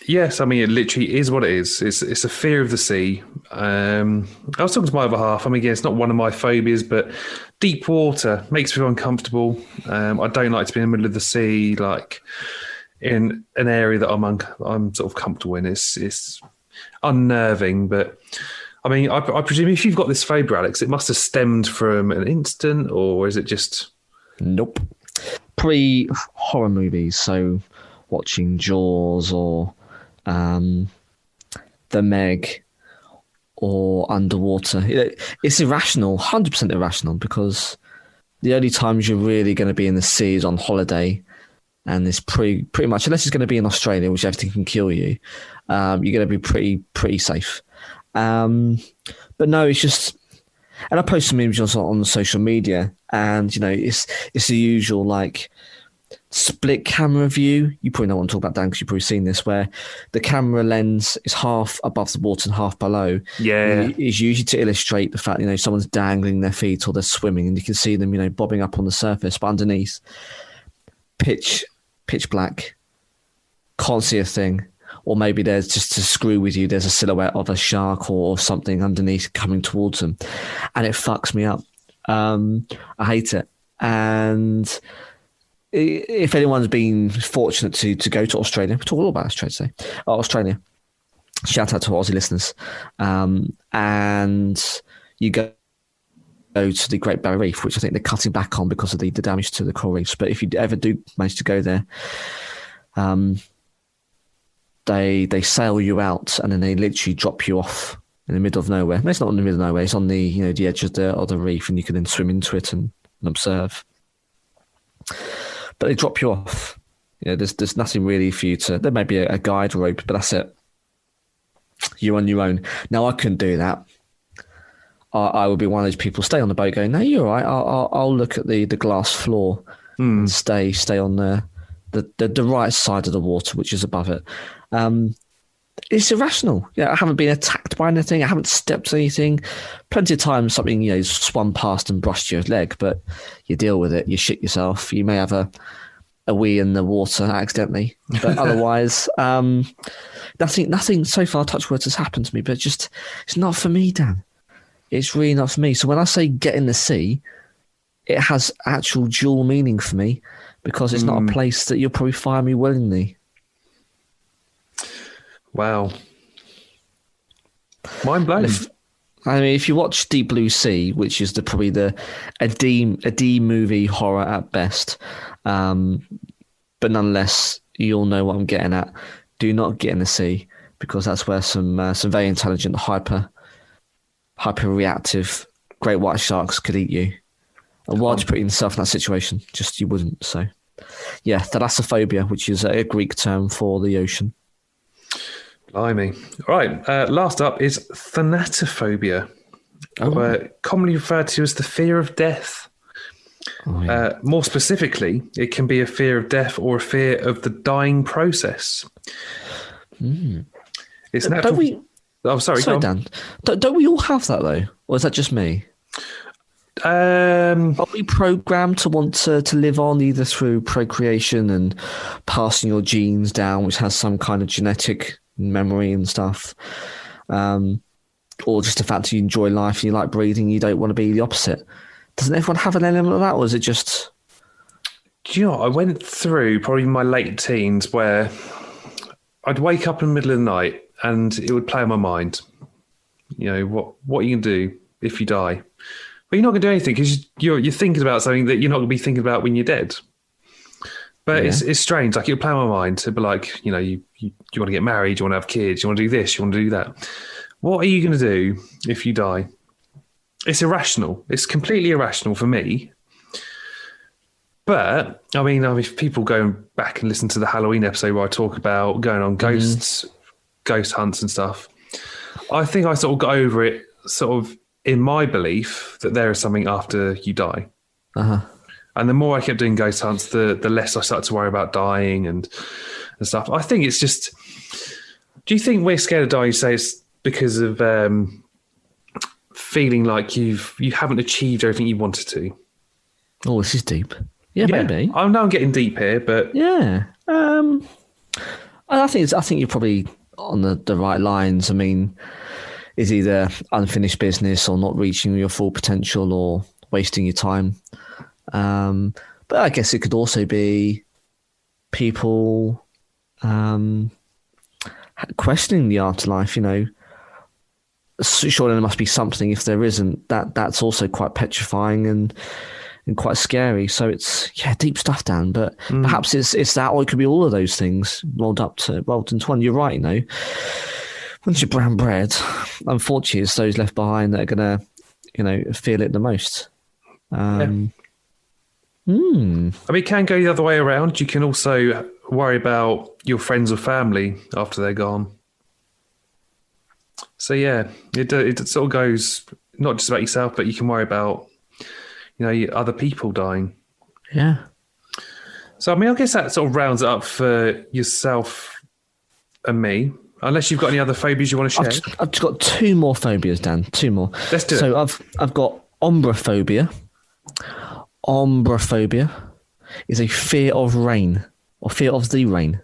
Yes, I mean, it literally is what it is. It's a fear of the sea. I was talking to my other half. I mean, again, it's not one of my phobias, but deep water makes me feel uncomfortable. I don't like to be in the middle of the sea, like in an area that I'm sort of comfortable in. It's unnerving, but I mean, I presume if you've got this phobia, Alex, it must have stemmed from an incident, or is it just...
Nope. Pre-horror movies, so watching Jaws or The Meg or Underwater. It's irrational, 100% irrational, because the only times you're really going to be in the sea is on holiday, and it's pretty much, unless it's going to be in Australia, which everything can kill you, you're going to be pretty safe. But no, it's just, and I post some images on social media, and it's the usual like split camera view. You probably know what I'm talking about, Dan, because you've probably seen this, where the camera lens is half above the water and half below.
Yeah,
is usually to illustrate the fact someone's dangling their feet or they're swimming, and you can see them bobbing up on the surface, but underneath, pitch black, can't see a thing. Or maybe there's, just to screw with you, there's a silhouette of a shark or something underneath coming towards them. And it fucks me up. I hate it. And if anyone's been fortunate to go to Australia, we talk all about Australia. Shout out to Aussie listeners. And you go to the Great Barrier Reef, which I think they're cutting back on because of the damage to the coral reefs. But if you ever do manage to go there, they sail you out and then they literally drop you off in the middle of nowhere. No, it's not in the middle of nowhere. It's on the the edge of the reef, and you can then swim into it and observe. But they drop you off. There's nothing really for you to. There may be a guide rope, but that's it. You're on your own. Now I couldn't do that. I would be one of those people stay on the boat going, no, you're all right. I'll look at the glass floor and stay on the right side of the water, which is above it. It's irrational. I haven't been attacked by anything. I haven't stepped on anything. Plenty of times something swum past and brushed your leg, but you deal with it. You shit yourself. You may have a wee in the water accidentally, but otherwise, nothing so far, touch words, has happened to me. But it's not for me, Dan. It's really not for me. So when I say get in the sea, it has actual dual meaning for me, because it's not a place that you'll probably find me willingly.
Wow. Mind blown.
If you watch Deep Blue Sea, which is probably a D movie horror at best, but nonetheless, you'll know what I'm getting at. Do not get in the sea, because that's where some very intelligent, hyper reactive great white sharks could eat you. And why would you put yourself in that situation? Just you wouldn't. So, yeah, thalassophobia, which is a Greek term for the ocean.
Blimey. All right. Last up is thanatophobia, commonly referred to as the fear of death.
Oh, yeah.
More specifically, it can be a fear of death or a fear of the dying process. It's natural.
Don't we?
Oh, sorry,
Dan. Don't we all have that though, or is that just me? Are we programmed to want to live on either through procreation and passing your genes down, which has some kind of genetic memory and stuff, or just the fact that you enjoy life and you like breathing, you don't want to be the opposite? Doesn't everyone have an element of that, or is it just...
Do you know what? I went through probably my late teens where I'd wake up in the middle of the night and it would play on my mind, what are you going to do if you die? But you're not going to do anything because you're thinking about something that you're not going to be thinking about when you're dead. But it's strange. Like, it'll play on my mind to be like, you want to get married, you want to have kids, you want to do this, you want to do that. What are you going to do if you die? It's irrational. It's completely irrational for me. But, I mean, if people go back and listen to the Halloween episode where I talk about going on ghost hunts and stuff, I think I sort of got over it sort of in my belief that there is something after you die.
Uh-huh.
And the more I kept doing ghost hunts, the less I started to worry about dying and stuff. I think it's just... Do you think we're scared of dying? You say it's because of feeling like you haven't achieved everything you wanted to.
Oh, this is deep. Yeah, maybe.
I know I'm getting deep here, but
yeah, I think you're probably on the right lines. I mean, it's either unfinished business or not reaching your full potential or wasting your time. But I guess it could also be people questioning the afterlife. Surely there must be something. If there isn't, that's also quite petrifying and quite scary. So it's deep stuff, Dan. But perhaps it's that, or it could be all of those things rolled into one. You're right. Once you're brown bread, unfortunately, it's those left behind that are gonna feel it the most. I mean,
it can go the other way around. You can also worry about your friends or family after they're gone. So yeah, it sort of goes not just about yourself, but you can worry about other people dying.
Yeah.
So I mean, I guess that sort of rounds it up for yourself and me. Unless you've got any other phobias you want to share.
I've just got 2 more phobias, Dan. 2 more.
Let's do it.
So I've got Ommetaphobia. Ommetaphobia is a fear of rain or fear of the rain.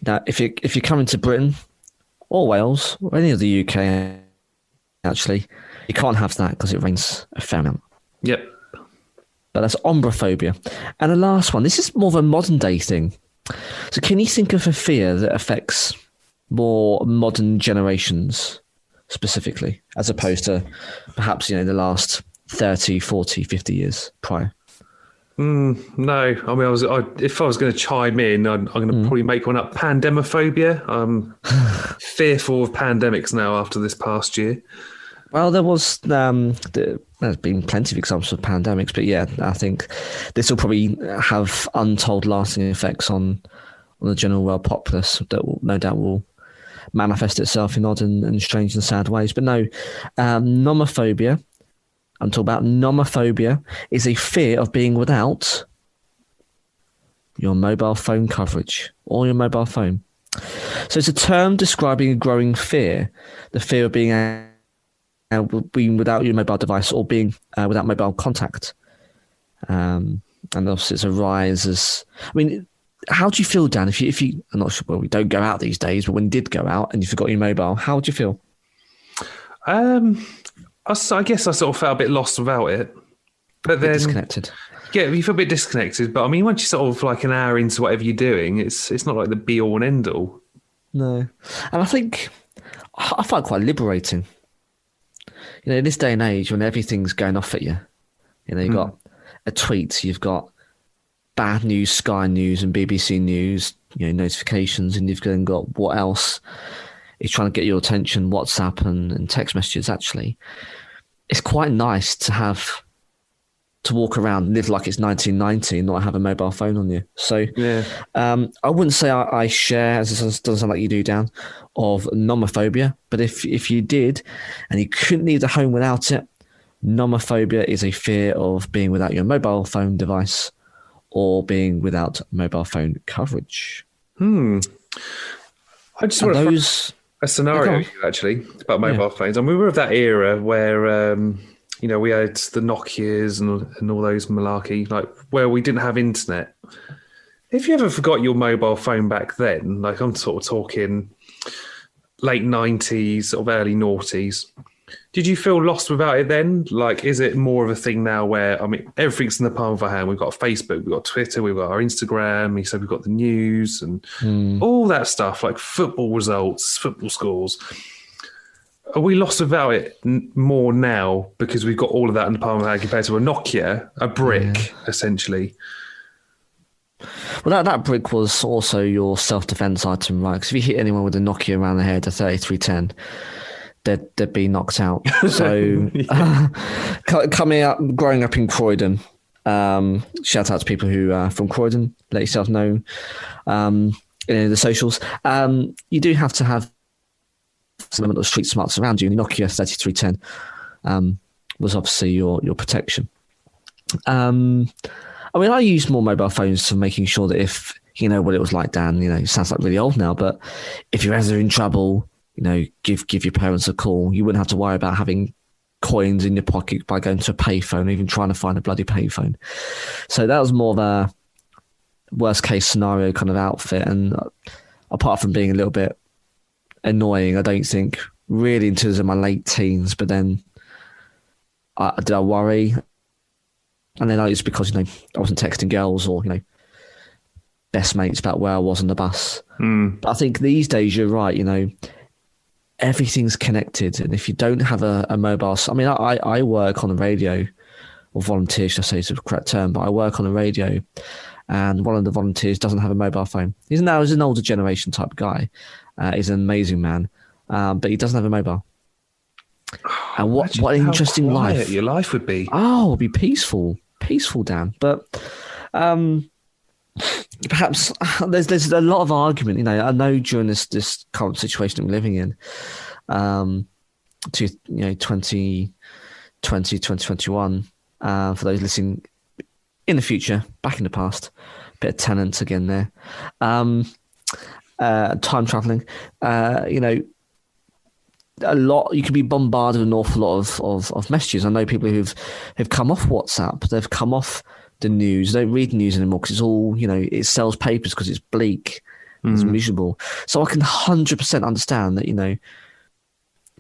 Now, if you're coming to Britain or Wales or any of the UK, actually, you can't have that because it rains a fair amount.
Yep.
But that's Ommetaphobia. And the last one, this is more of a modern day thing. So can you think of a fear that affects more modern generations specifically, as opposed to perhaps, the last 30, 40, 50 years prior?
No. I mean, if I was going to chime in, I'm going to probably make one up. Pandemophobia. I'm fearful of pandemics now after this past year.
Well, there's been plenty of examples of pandemics, but yeah, I think this will probably have untold lasting effects on the general world populace that no doubt will manifest itself in odd and strange and sad ways. But no, nomophobia, I'm talking about nomophobia, is a fear of being without your mobile phone coverage or your mobile phone. So it's a term describing a growing fear, the fear of being without your mobile device or being without mobile contact. And obviously it's a rise as... I mean, how do you feel, Dan, if you... I'm not sure, well, we don't go out these days, but when you did go out and you forgot your mobile, how would you feel?
I guess I sort of felt a bit lost without it. But then...
disconnected.
Yeah, you feel a bit disconnected. But I mean, once you're sort of like an hour into whatever you're doing, it's not like the be-all and end-all.
No. And I think... I find it quite liberating. In this day and age when everything's going off at you, you've got a tweet, you've got bad news, Sky News and BBC News, notifications, and you've then got what else is trying to get your attention, WhatsApp and text messages, actually. It's quite nice to walk around and live like it's 1990 and not have a mobile phone on you. So
yeah.
I wouldn't say I share, as it doesn't sound like you do, Dan, of nomophobia. But if you did and you couldn't leave the home without it, nomophobia is a fear of being without your mobile phone device or being without mobile phone coverage.
I just want
those
a scenario actually about mobile phones. I mean, we were of that era where we had the Nokias and all those malarkey, like where we didn't have internet. If you ever forgot your mobile phone back then, like I'm sort of talking late 90s, sort of early noughties, did you feel lost without it then? Like, is it more of a thing now where, I mean, everything's in the palm of our hand. We've got Facebook, we've got Twitter, we've got our Instagram, he said we've got the news and all that stuff, like football results, football scores. Are we lost without it more now because we've got all of that in the palm of our hand compared to a Nokia, a brick, essentially?
Well, that brick was also your self-defense item, right? Because if you hit anyone with a Nokia around the head, a 3310, they'd be knocked out. So growing up in Croydon, shout out to people who are from Croydon, let yourself know in the socials. You do have to have some little street smarts around you. And the Nokia 3310 was obviously your protection. I mean, I use more mobile phones for making sure that if, you know what it was like, Dan, you know, it sounds like really old now, but if you're ever in trouble, you know, give your parents a call. You wouldn't have to worry about having coins in your pocket by going to a payphone or even trying to find a bloody payphone. So that was more of a worst case scenario kind of outfit. And apart from being a little bit annoying, I don't think really until in my late teens, but then did I worry? And then it's because, you know, I wasn't texting girls or, you know, best mates about where I was on the bus. But I think these days you're right, you know, everything's connected. And if you don't have a mobile, I mean, I work on the radio, or volunteer, should I say is the correct term, but I work on the radio, and one of the volunteers doesn't have a mobile phone. He's an older generation type guy. He's an amazing man, but he doesn't have a mobile. And what an interesting life
your life would be.
Oh, it'd be peaceful, Dan. But perhaps there's a lot of argument. You know, I know during this current situation that we're living in, 2020, 2021, for those listening in the future, back in the past, bit of Tenant again there. Time traveling, you know, a lot, you can be bombarded with an awful lot of messages. I know people who've come off WhatsApp, they've come off the news, they don't read the news anymore because it's all, you know, it sells papers because it's bleak, it's miserable. So I can 100% understand that, you know,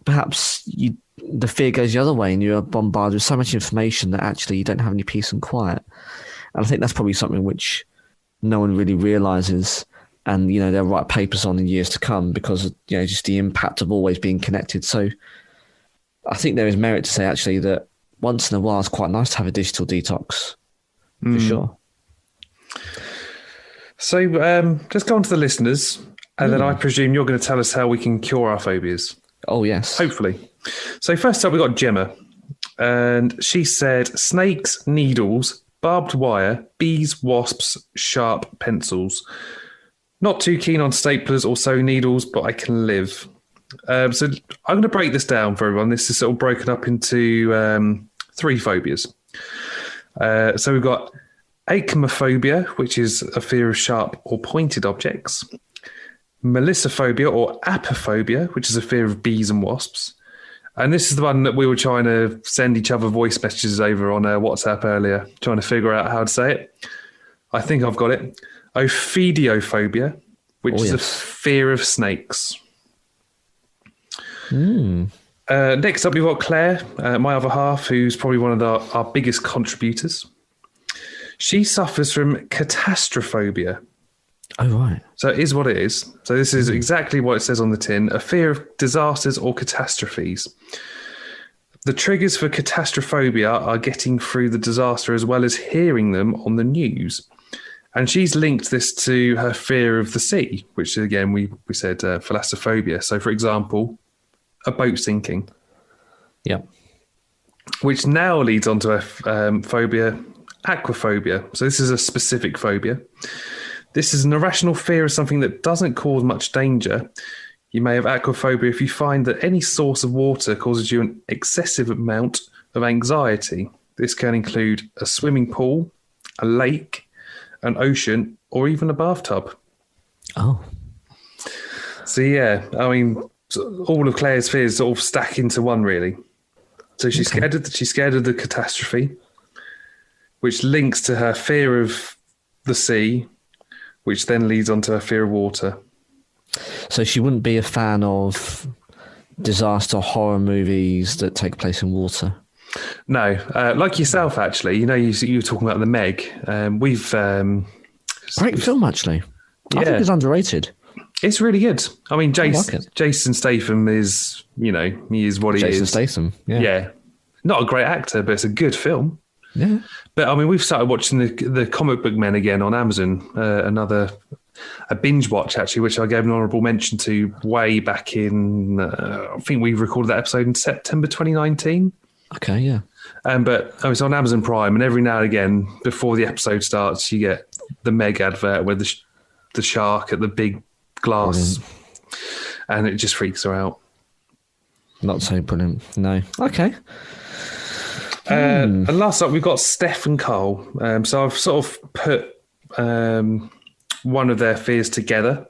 perhaps the fear goes the other way and you're bombarded with so much information that actually you don't have any peace and quiet. And I think that's probably something which no one really realises. And, you know, they'll write papers on in years to come because, you know, just the impact of always being connected. So I think there is merit to say, actually, that once in a while it's quite nice to have a digital detox, for sure.
So let's go on to the listeners. And then I presume you're going to tell us how we can cure our phobias.
Oh, yes.
Hopefully. So first up, we got Gemma. And she said, snakes, needles, barbed wire, bees, wasps, sharp pencils. Not too keen on staplers or sewing needles, but I can live. So I'm going to break this down for everyone. This is sort of broken up into 3 phobias. So we've got Ommetaphobia, which is a fear of sharp or pointed objects. Melissophobia or apophobia, which is a fear of bees and wasps. And this is the one that we were trying to send each other voice messages over on WhatsApp earlier, trying to figure out how to say it. I think I've got it. Ophidiophobia, which is a fear of snakes. Next up, we've got Claire, my other half, who's probably one of our biggest contributors. She suffers from catastrophobia.
Oh, right.
So it is what it is. So this is exactly what it says on the tin, a fear of disasters or catastrophes. The triggers for catastrophobia are getting through the disaster as well as hearing them on the news. And she's linked this to her fear of the sea, which, again, we said thalassophobia. So, for example, a boat sinking.
Yeah.
Which now leads on to a phobia, aquaphobia. So this is a specific phobia. This is an irrational fear of something that doesn't cause much danger. You may have aquaphobia if you find that any source of water causes you an excessive amount of anxiety. This can include a swimming pool, a lake, an ocean, or even a bathtub.
Oh.
So, yeah, I mean, all of Claire's fears sort of stack into one, really. So she's scared of the catastrophe, which links to her fear of the sea, which then leads on to her fear of water.
So she wouldn't be a fan of disaster horror movies that take place in water?
No, like yourself, actually. You know, you were talking about The Meg.
Great film, actually. I think it's underrated.
It's really good. I mean, Jason Statham is, you know, he is what he is.
Jason Statham,
yeah. Not a great actor, but it's a good film.
Yeah.
But, I mean, we've started watching the Comic Book Men again on Amazon. A binge watch, actually, which I gave an honourable mention to way back in, I think we recorded that episode in September 2019.
Okay, yeah.
But it's on Amazon Prime, and every now and again, before the episode starts, you get the Meg advert with the shark at the big glass, and it just freaks her out.
Not so brilliant. No. Okay.
And last up, we've got Steph and Carl. So I've sort of put one of their fears together.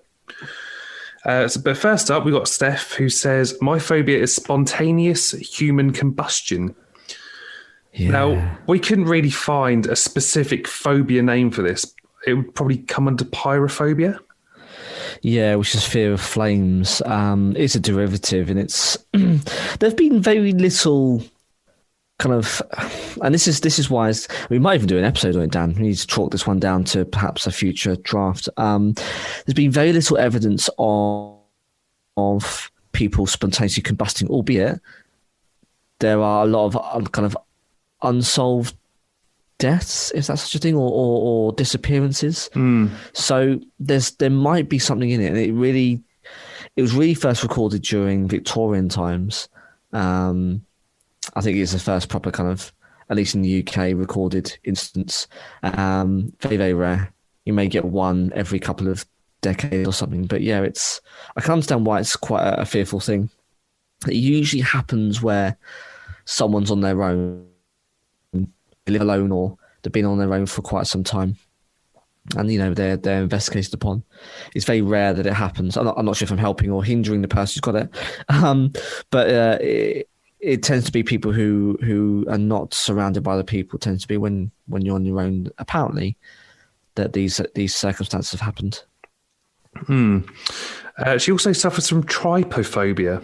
But first up, we've got Steph, who says, my phobia is spontaneous human combustion.
Yeah.
Now, we couldn't really find a specific phobia name for this. It would probably come under pyrophobia.
Yeah, which is fear of flames. It's a derivative, and it's there've been very little kind of, and this is why we might even do an episode on it, Dan. We need to chalk this one down to perhaps a future draft. There's been very little evidence of people spontaneously combusting, albeit there are a lot of kind of unsolved deaths, if that's such a thing, or disappearances. So there might be something in it, and it was really first recorded during Victorian times. I think it's the first proper kind of, at least in the UK, recorded instance. Very, very rare. You may get one every couple of decades or something, but yeah, I can understand why it's quite a fearful thing. It usually happens where someone's on their own, they live alone, or they've been on their own for quite some time, and they're investigated upon. It's very rare that it happens. I'm not sure if I'm helping or hindering the person who's got it, but it tends to be people who are not surrounded by other people. It tends to be when you're on your own, apparently, that these circumstances have happened.
She also suffers from trypophobia.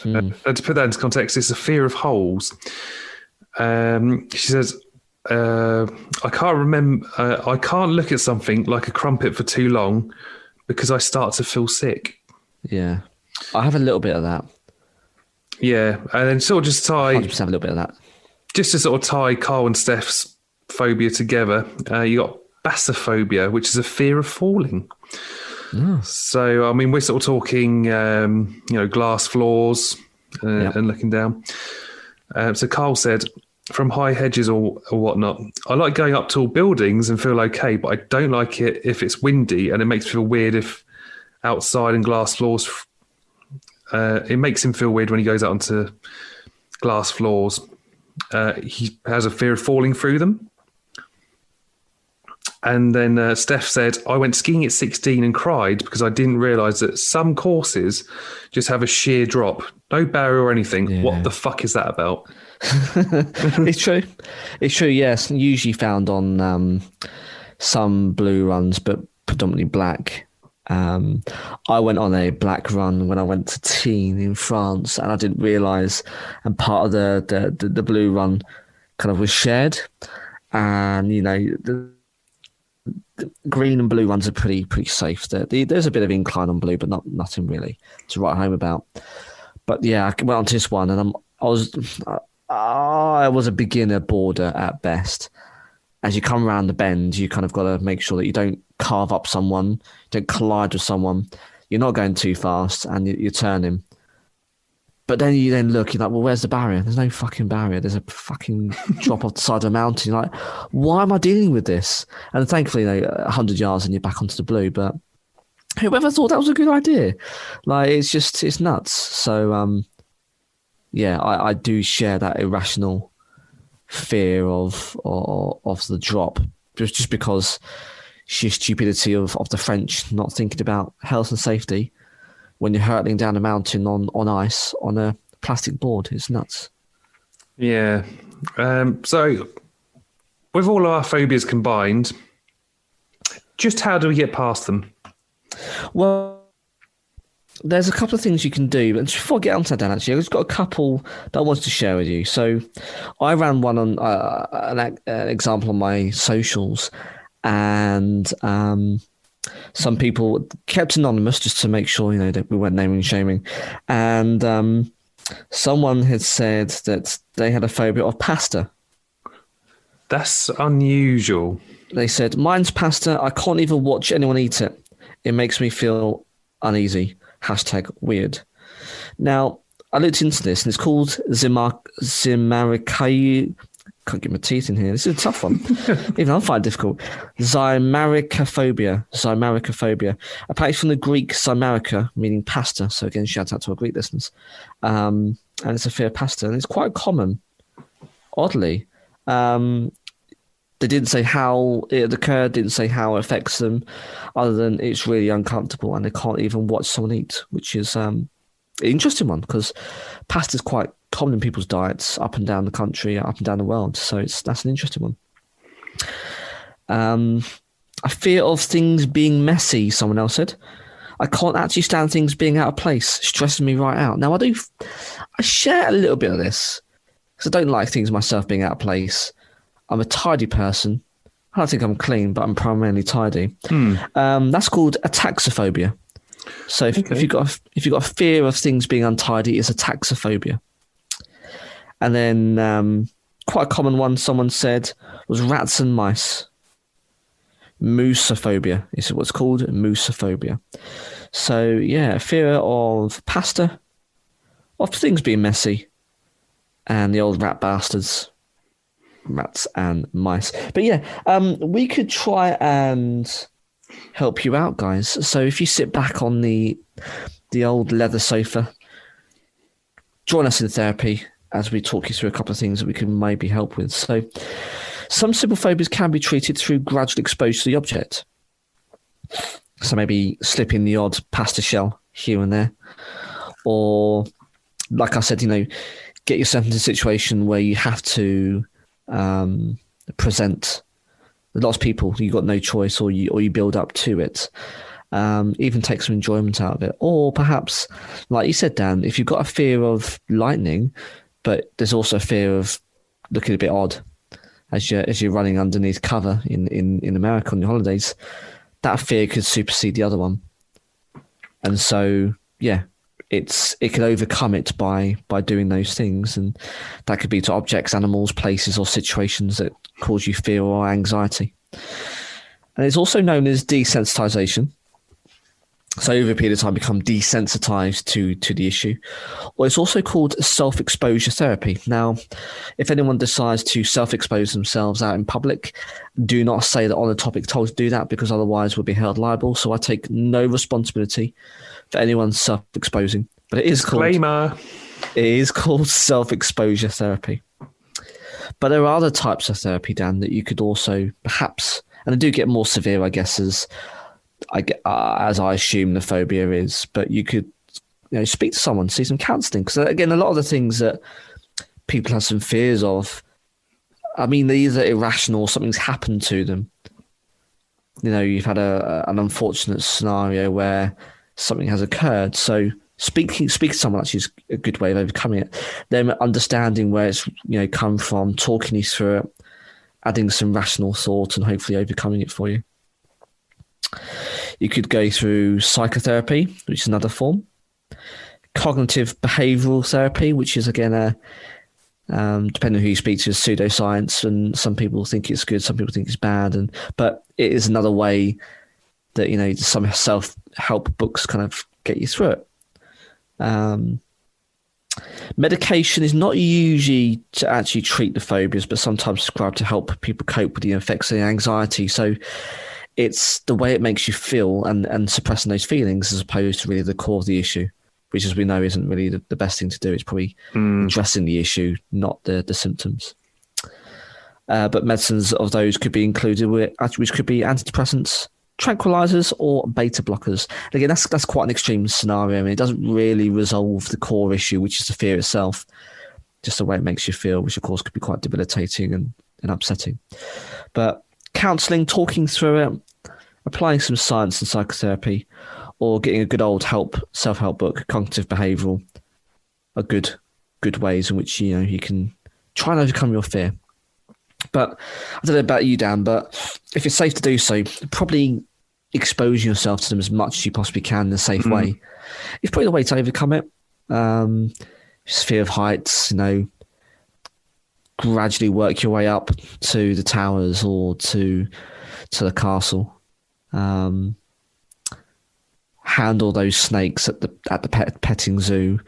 To put that into context, it's a fear of holes. She says, I can't look at something like a crumpet for too long because I start to feel sick.
Yeah. I have a little bit of that.
Yeah. And then sort of just tie...
100% have a little bit of that.
Just to sort of tie Carl and Steph's phobia together, you got bassophobia, which is a fear of falling. So, I mean, we're sort of talking, glass floors and looking down. So Carl said, from high hedges or whatnot, I like going up tall buildings and feel okay, but I don't like it if it's windy, and it makes me feel weird if outside and glass floors. It makes him feel weird when he goes out onto glass floors. He has a fear of falling through them. And then Steph said, I went skiing at 16 and cried because I didn't realise that some courses just have a sheer drop. No barrier or anything. Yeah. What the fuck is that about?
It's true. It's true, yes. Usually found on some blue runs, but predominantly black. I went on a black run when I went to Teen in France, and I didn't realise, and part of the blue run kind of was shared. And, the green and blue runs are pretty safe. There's a bit of incline on blue, but nothing really to write home about. But yeah, I went on to this one, and I was a beginner boarder at best. As you come around the bend, you kind of got to make sure that you don't carve up someone, don't collide with someone. You're not going too fast, and you're turning. But then you look, you're like, well, where's the barrier? There's no fucking barrier. There's a fucking drop off the side of a mountain. You're like, why am I dealing with this? And thankfully, 100 yards and you're back onto the blue. But whoever thought that was a good idea? Like, it's nuts. So, yeah, I do share that irrational fear of the drop, just because sheer stupidity of the French not thinking about health and safety when you're hurtling down a mountain on ice on a plastic board. It's nuts.
Yeah. So with all our phobias combined, just how do we get past them?
Well, there's a couple of things you can do. But before I get onto that, Dan, actually, I've just got a couple that I wanted to share with you. So I ran one on an example on my socials, and some people kept anonymous just to make sure, that we weren't naming and shaming. And someone had said that they had a phobia of pasta.
That's unusual.
They said, mine's pasta. I can't even watch anyone eat it. It makes me feel uneasy. #weird. Now, I looked into this, and it's called Zimaricae Can't get my teeth in here. This is a tough one. Even I find it difficult. Zymaricophobia. Apparently from the Greek zymarica, meaning pasta. So again, shout out to our Greek listeners. And it's a fear of pasta. And it's quite common, oddly. They didn't say how it occurred, didn't say how it affects them, other than it's really uncomfortable and they can't even watch someone eat, which is an interesting one because pasta is quite common in people's diets up and down the country, up and down the world. So that's an interesting one. A fear of things being messy, someone else said. I can't actually stand things being out of place. Stresses me right out. Now, I share a little bit of this because I don't like things myself being out of place. I'm a tidy person. I don't think I'm clean, but I'm primarily tidy. That's called ataxophobia. So if you've got a fear of things being untidy, it's ataxophobia. And then quite a common one someone said was rats and mice. Moussophobia is what's called, moussophobia. So yeah, fear of pasta, of things being messy, and the old rat bastards, rats and mice. But yeah, we could try and help you out, guys. So if you sit back on the old leather sofa, join us in therapy as we talk you through a couple of things that we can maybe help with. So some simple phobias can be treated through gradual exposure to the object. So maybe slipping the odd pasta shell here and there. Or, like I said, get yourself into a situation where you have to present lots of people, you've got no choice, or you build up to it. Even take some enjoyment out of it. Or perhaps, like you said, Dan, if you've got a fear of lightning, but there's also a fear of looking a bit odd as you're running underneath cover in America on your holidays, that fear could supersede the other one. And so, yeah, it can overcome it by doing those things. And that could be to objects, animals, places, or situations that cause you fear or anxiety. And it's also known as desensitization. So over a period of time, become desensitized to the issue. Or it's also called self-exposure therapy. Now, if anyone decides to self-expose themselves out in public, do not say that on the topic told to do that, because otherwise we'll be held liable. So I take no responsibility for anyone self-exposing. But it is called self-exposure therapy. But there are other types of therapy, Dan, that you could also perhaps, and they do get more severe, I guess, as I assume the phobia is, but you could speak to someone, see some counselling. Because again, a lot of the things that people have some fears of, I mean, they're either irrational or something's happened to them. You've had an unfortunate scenario where something has occurred. So speak to someone actually is a good way of overcoming it. Them understanding where it's come from, talking you through it, adding some rational thought, and hopefully overcoming it for you. You could go through psychotherapy, which is another form. Cognitive behavioural therapy, which is, again, depending on who you speak to, is pseudoscience, and some people think it's good, some people think it's bad. But it is another way that, some self-help books kind of get you through it. Medication is not usually to actually treat the phobias, but sometimes prescribed to help people cope with the effects of the anxiety. So it's the way it makes you feel and suppressing those feelings as opposed to really the core of the issue, which, as we know, isn't really the best thing to do. It's probably addressing the issue, not the symptoms. But medicines of those could be included, which could be antidepressants, tranquilizers, or beta blockers. And again, that's quite an extreme scenario. I mean, it doesn't really resolve the core issue, which is the fear itself, just the way it makes you feel, which of course could be quite debilitating and upsetting. But counselling, talking through it, applying some science and psychotherapy, or getting a good old self-help book, cognitive behavioural, are good ways in which you can try and overcome your fear. But I don't know about you, Dan, but if it's safe to do so, probably expose yourself to them as much as you possibly can in a safe way. It's probably the way to overcome it. Just fear of heights, gradually work your way up to the towers or to the castle. Handle those snakes at the petting zoo,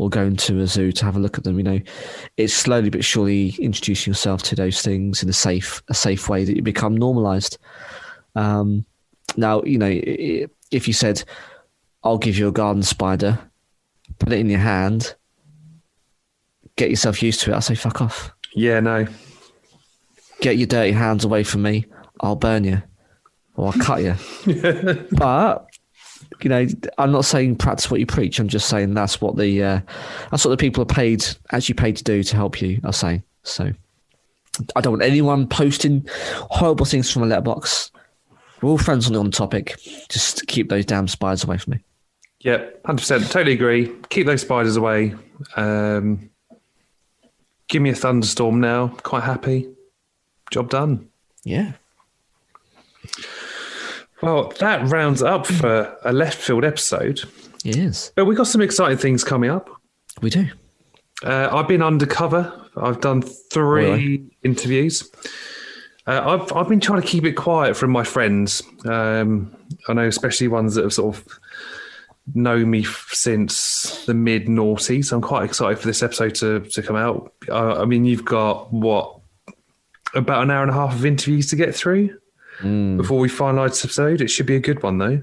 or going to a zoo to have a look at them. You know, it's slowly but surely introducing yourself to those things in a safe way that you become normalized. Now, you know, if you said, I'll give you a garden spider, put it in your hand, get yourself used to it, I'll say, fuck off.
Yeah, no.
Get your dirty hands away from me, I'll burn you or I'll cut you. But, you know, I'm not saying practice what you preach. I'm just saying that's what the people are actually paid to do to help you, I'll say. So I don't want anyone posting horrible things from a letterbox. We're all friends on the topic. Just keep those damn spiders away from me.
Yeah, 100%. Totally agree. Keep those spiders away. Give me a thunderstorm now. Quite happy. Job done.
Yeah.
Well, that rounds up for a left field episode.
It is.
But we've got some exciting things coming up.
We do.
I've been undercover. I've done 3 interviews. I've been trying to keep it quiet from my friends. I know, especially ones that have sort of known me since the mid-noughties. I'm quite excited for this episode to come out. I mean, you've got, about an hour and a half of interviews to get through before we finalise this episode. It should be a good one, though.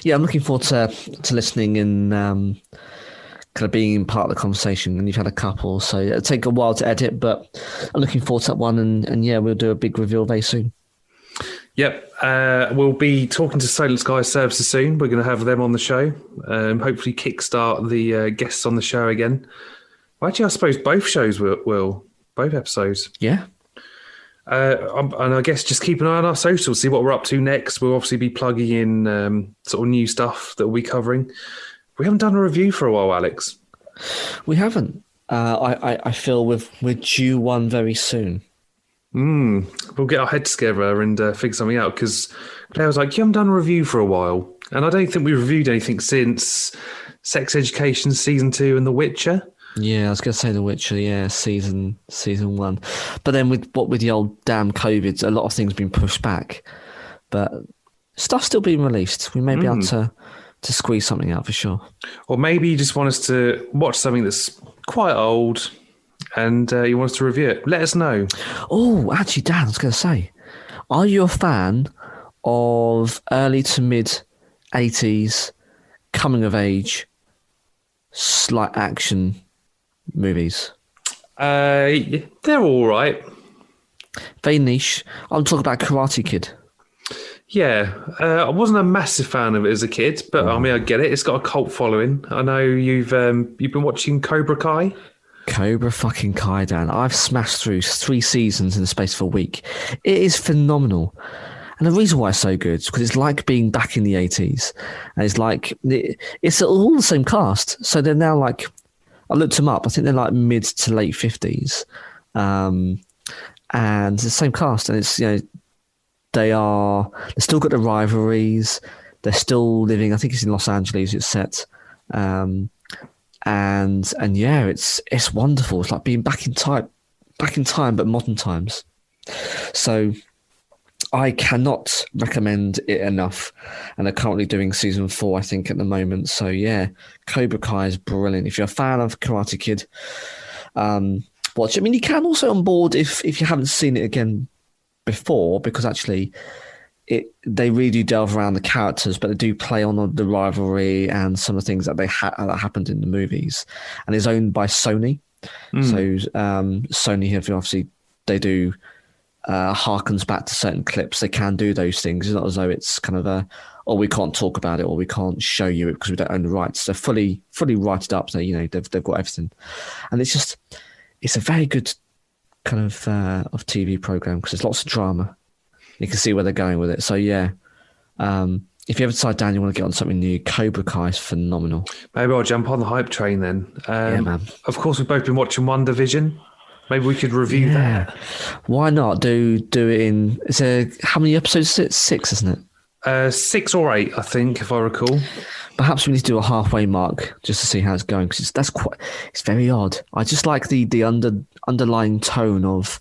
Yeah, I'm looking forward to listening and kind of being part of the conversation. And you've had a couple, so it'll take a while to edit, but I'm looking forward to that one. And yeah, we'll do a big reveal very soon. Yep.
We'll be talking to Solar Sky Services soon. We're going to have them on the show. Hopefully kickstart the guests on the show again. Well, actually, I suppose both shows will. Both episodes.
Yeah.
And I guess just keep an eye on our socials, see what we're up to next. We'll obviously be plugging in sort of new stuff that we'll be covering. We haven't done a review for a while, Alex.
We haven't. I feel we're due one very soon.
We'll get our heads together and figure something out, because Claire was like, you haven't done a review for a while. And I don't think we reviewed anything since Sex Education Season 2 and The Witcher.
Yeah, I was going to say The Witcher, yeah, season 1. But then with the old damn COVID, a lot of things been pushed back. But stuff's still being released. We may be able to squeeze something out for sure.
Or maybe you just want us to watch something that's quite old and you want us to review it. Let us know.
Oh, actually, Dan, I was going to say, are you a fan of early to mid 80s coming of age slight action movies?
They're all right.
Very niche. I'm talking about Karate Kid.
Yeah, I wasn't a massive fan of it as a kid, but I mean, I get it. It's got a cult following. I know you've been watching Cobra Kai.
Cobra fucking Kai, Dan. I've smashed through 3 seasons in the space of a week. It is phenomenal. And the reason why it's so good is because it's like being back in the 80s. And it's like, it's all the same cast. So they're now like, I looked them up. I think they're like mid to late 50s. And it's the same cast. And it's, you know, they've still got the rivalries. They're still living, I think it's in Los Angeles, it's set. And yeah, it's wonderful. It's like being back in time, but modern times. So I cannot recommend it enough. And they're currently doing season 4, I think, at the moment. So yeah, Cobra Kai is brilliant. If you're a fan of Karate Kid, watch. I mean, you can also on board if you haven't seen it again before, because actually they really do delve around the characters, but they do play on the rivalry and some of the things that that happened in the movies. And it's owned by Sony. So Sony have obviously, they do harkens back to certain clips. They can do those things. It's not as though it's kind of we can't talk about it or we can't show you it because we don't own the rights. They're fully righted up. So, you know, they've got everything. And it's a very good kind of TV program because there's lots of drama. You can see where they're going with it. So yeah, if you ever decide, Dan, you want to get on something new, Cobra Kai is phenomenal.
Maybe I'll jump on the hype train then.
Yeah, man.
Of course, we've both been watching One Division. Maybe we could review that.
Why not do it in? How many episodes is it? 6, isn't
it? 6 or 8, I think, if I recall.
Perhaps we need to do a halfway mark just to see how it's going, because it's very odd. I just like the underlying tone of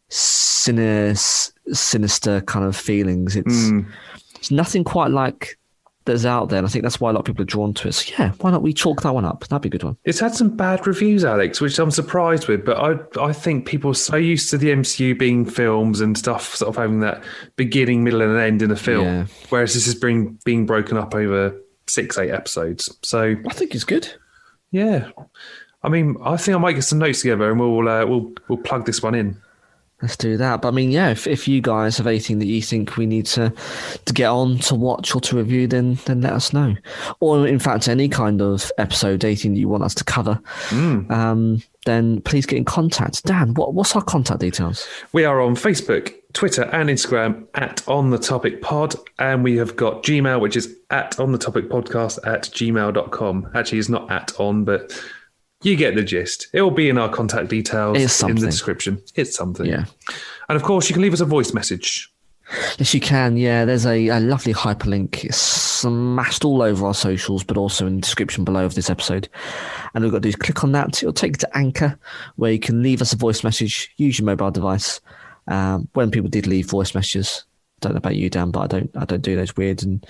sinister kind of feelings. It's nothing quite like that's out there, and I think that's why a lot of people are drawn to it. So yeah, why not we chalk that one up? That'd be a good one.
It's had some bad reviews, Alex, which I'm surprised with, but I think people are so used to the MCU being films and stuff, sort of having that beginning, middle, and end in a film, whereas this is being broken up over 6-8 episodes. So
I think it's good.
Yeah, I mean, I think I might get some notes together and we'll plug this one in.
Let's do that. But I mean, yeah, if you guys have anything that you think we need to get on to watch or to review, then let us know. Or in fact, any kind of episode, anything that you want us to cover, then please get in contact. Dan, what's our contact details?
We are on Facebook, Twitter and Instagram at On The Topic Pod, and we have got Gmail, which is at On The Topic Podcast @gmail.com. Actually, it's not at on, but you get the gist. It will be in our contact details in the description. It's something.
Yeah.
And of course, you can leave us a voice message.
Yes, you can. Yeah, there's a lovely hyperlink. It's smashed all over our socials, but also in the description below of this episode. And all you've got to do is click on that. It'll take you to Anchor, where you can leave us a voice message. Use your mobile device. When people did leave voice messages, don't know about you, Dan, but I don't do those weird and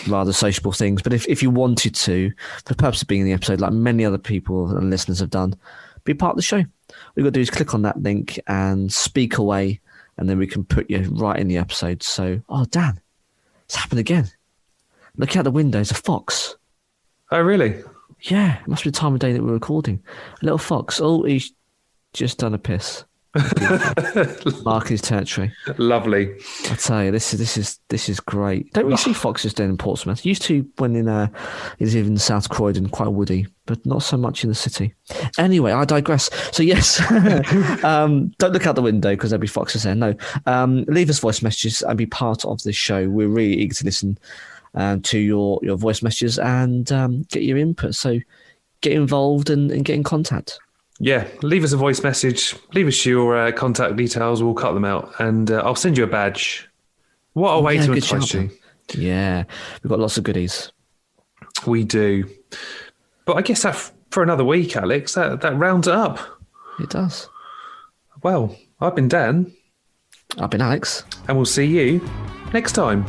rather sociable things. But if you wanted to, for the purpose of being in the episode, like many other people and listeners have done, be part of the show. All you've got to do is click on that link and speak away, and then we can put you right in the episode. So, Dan, it's happened again. Look out the window, it's a fox.
Oh, really?
Yeah, it must be the time of day that we're recording. A little fox. Oh, he's just done a piss. Mark his territory.
Lovely.
I tell you, this is great. Don't really see foxes down in Portsmouth. Used to when is even South Croydon, quite woody, but not so much in the city. Anyway, I digress. So yes, don't look out the window because there'll be foxes there. No, leave us voice messages and be part of this show. We're really eager to listen to your voice messages and get your input. So get involved and get in contact.
Yeah, leave us a voice message. Leave us your contact details. We'll cut them out, and I'll send you a badge. What a way to entice you!
Yeah, we've got lots of goodies.
We do, but I guess that for another week, Alex. That rounds it up.
It does.
Well, I've been Dan.
I've been Alex,
and we'll see you next time.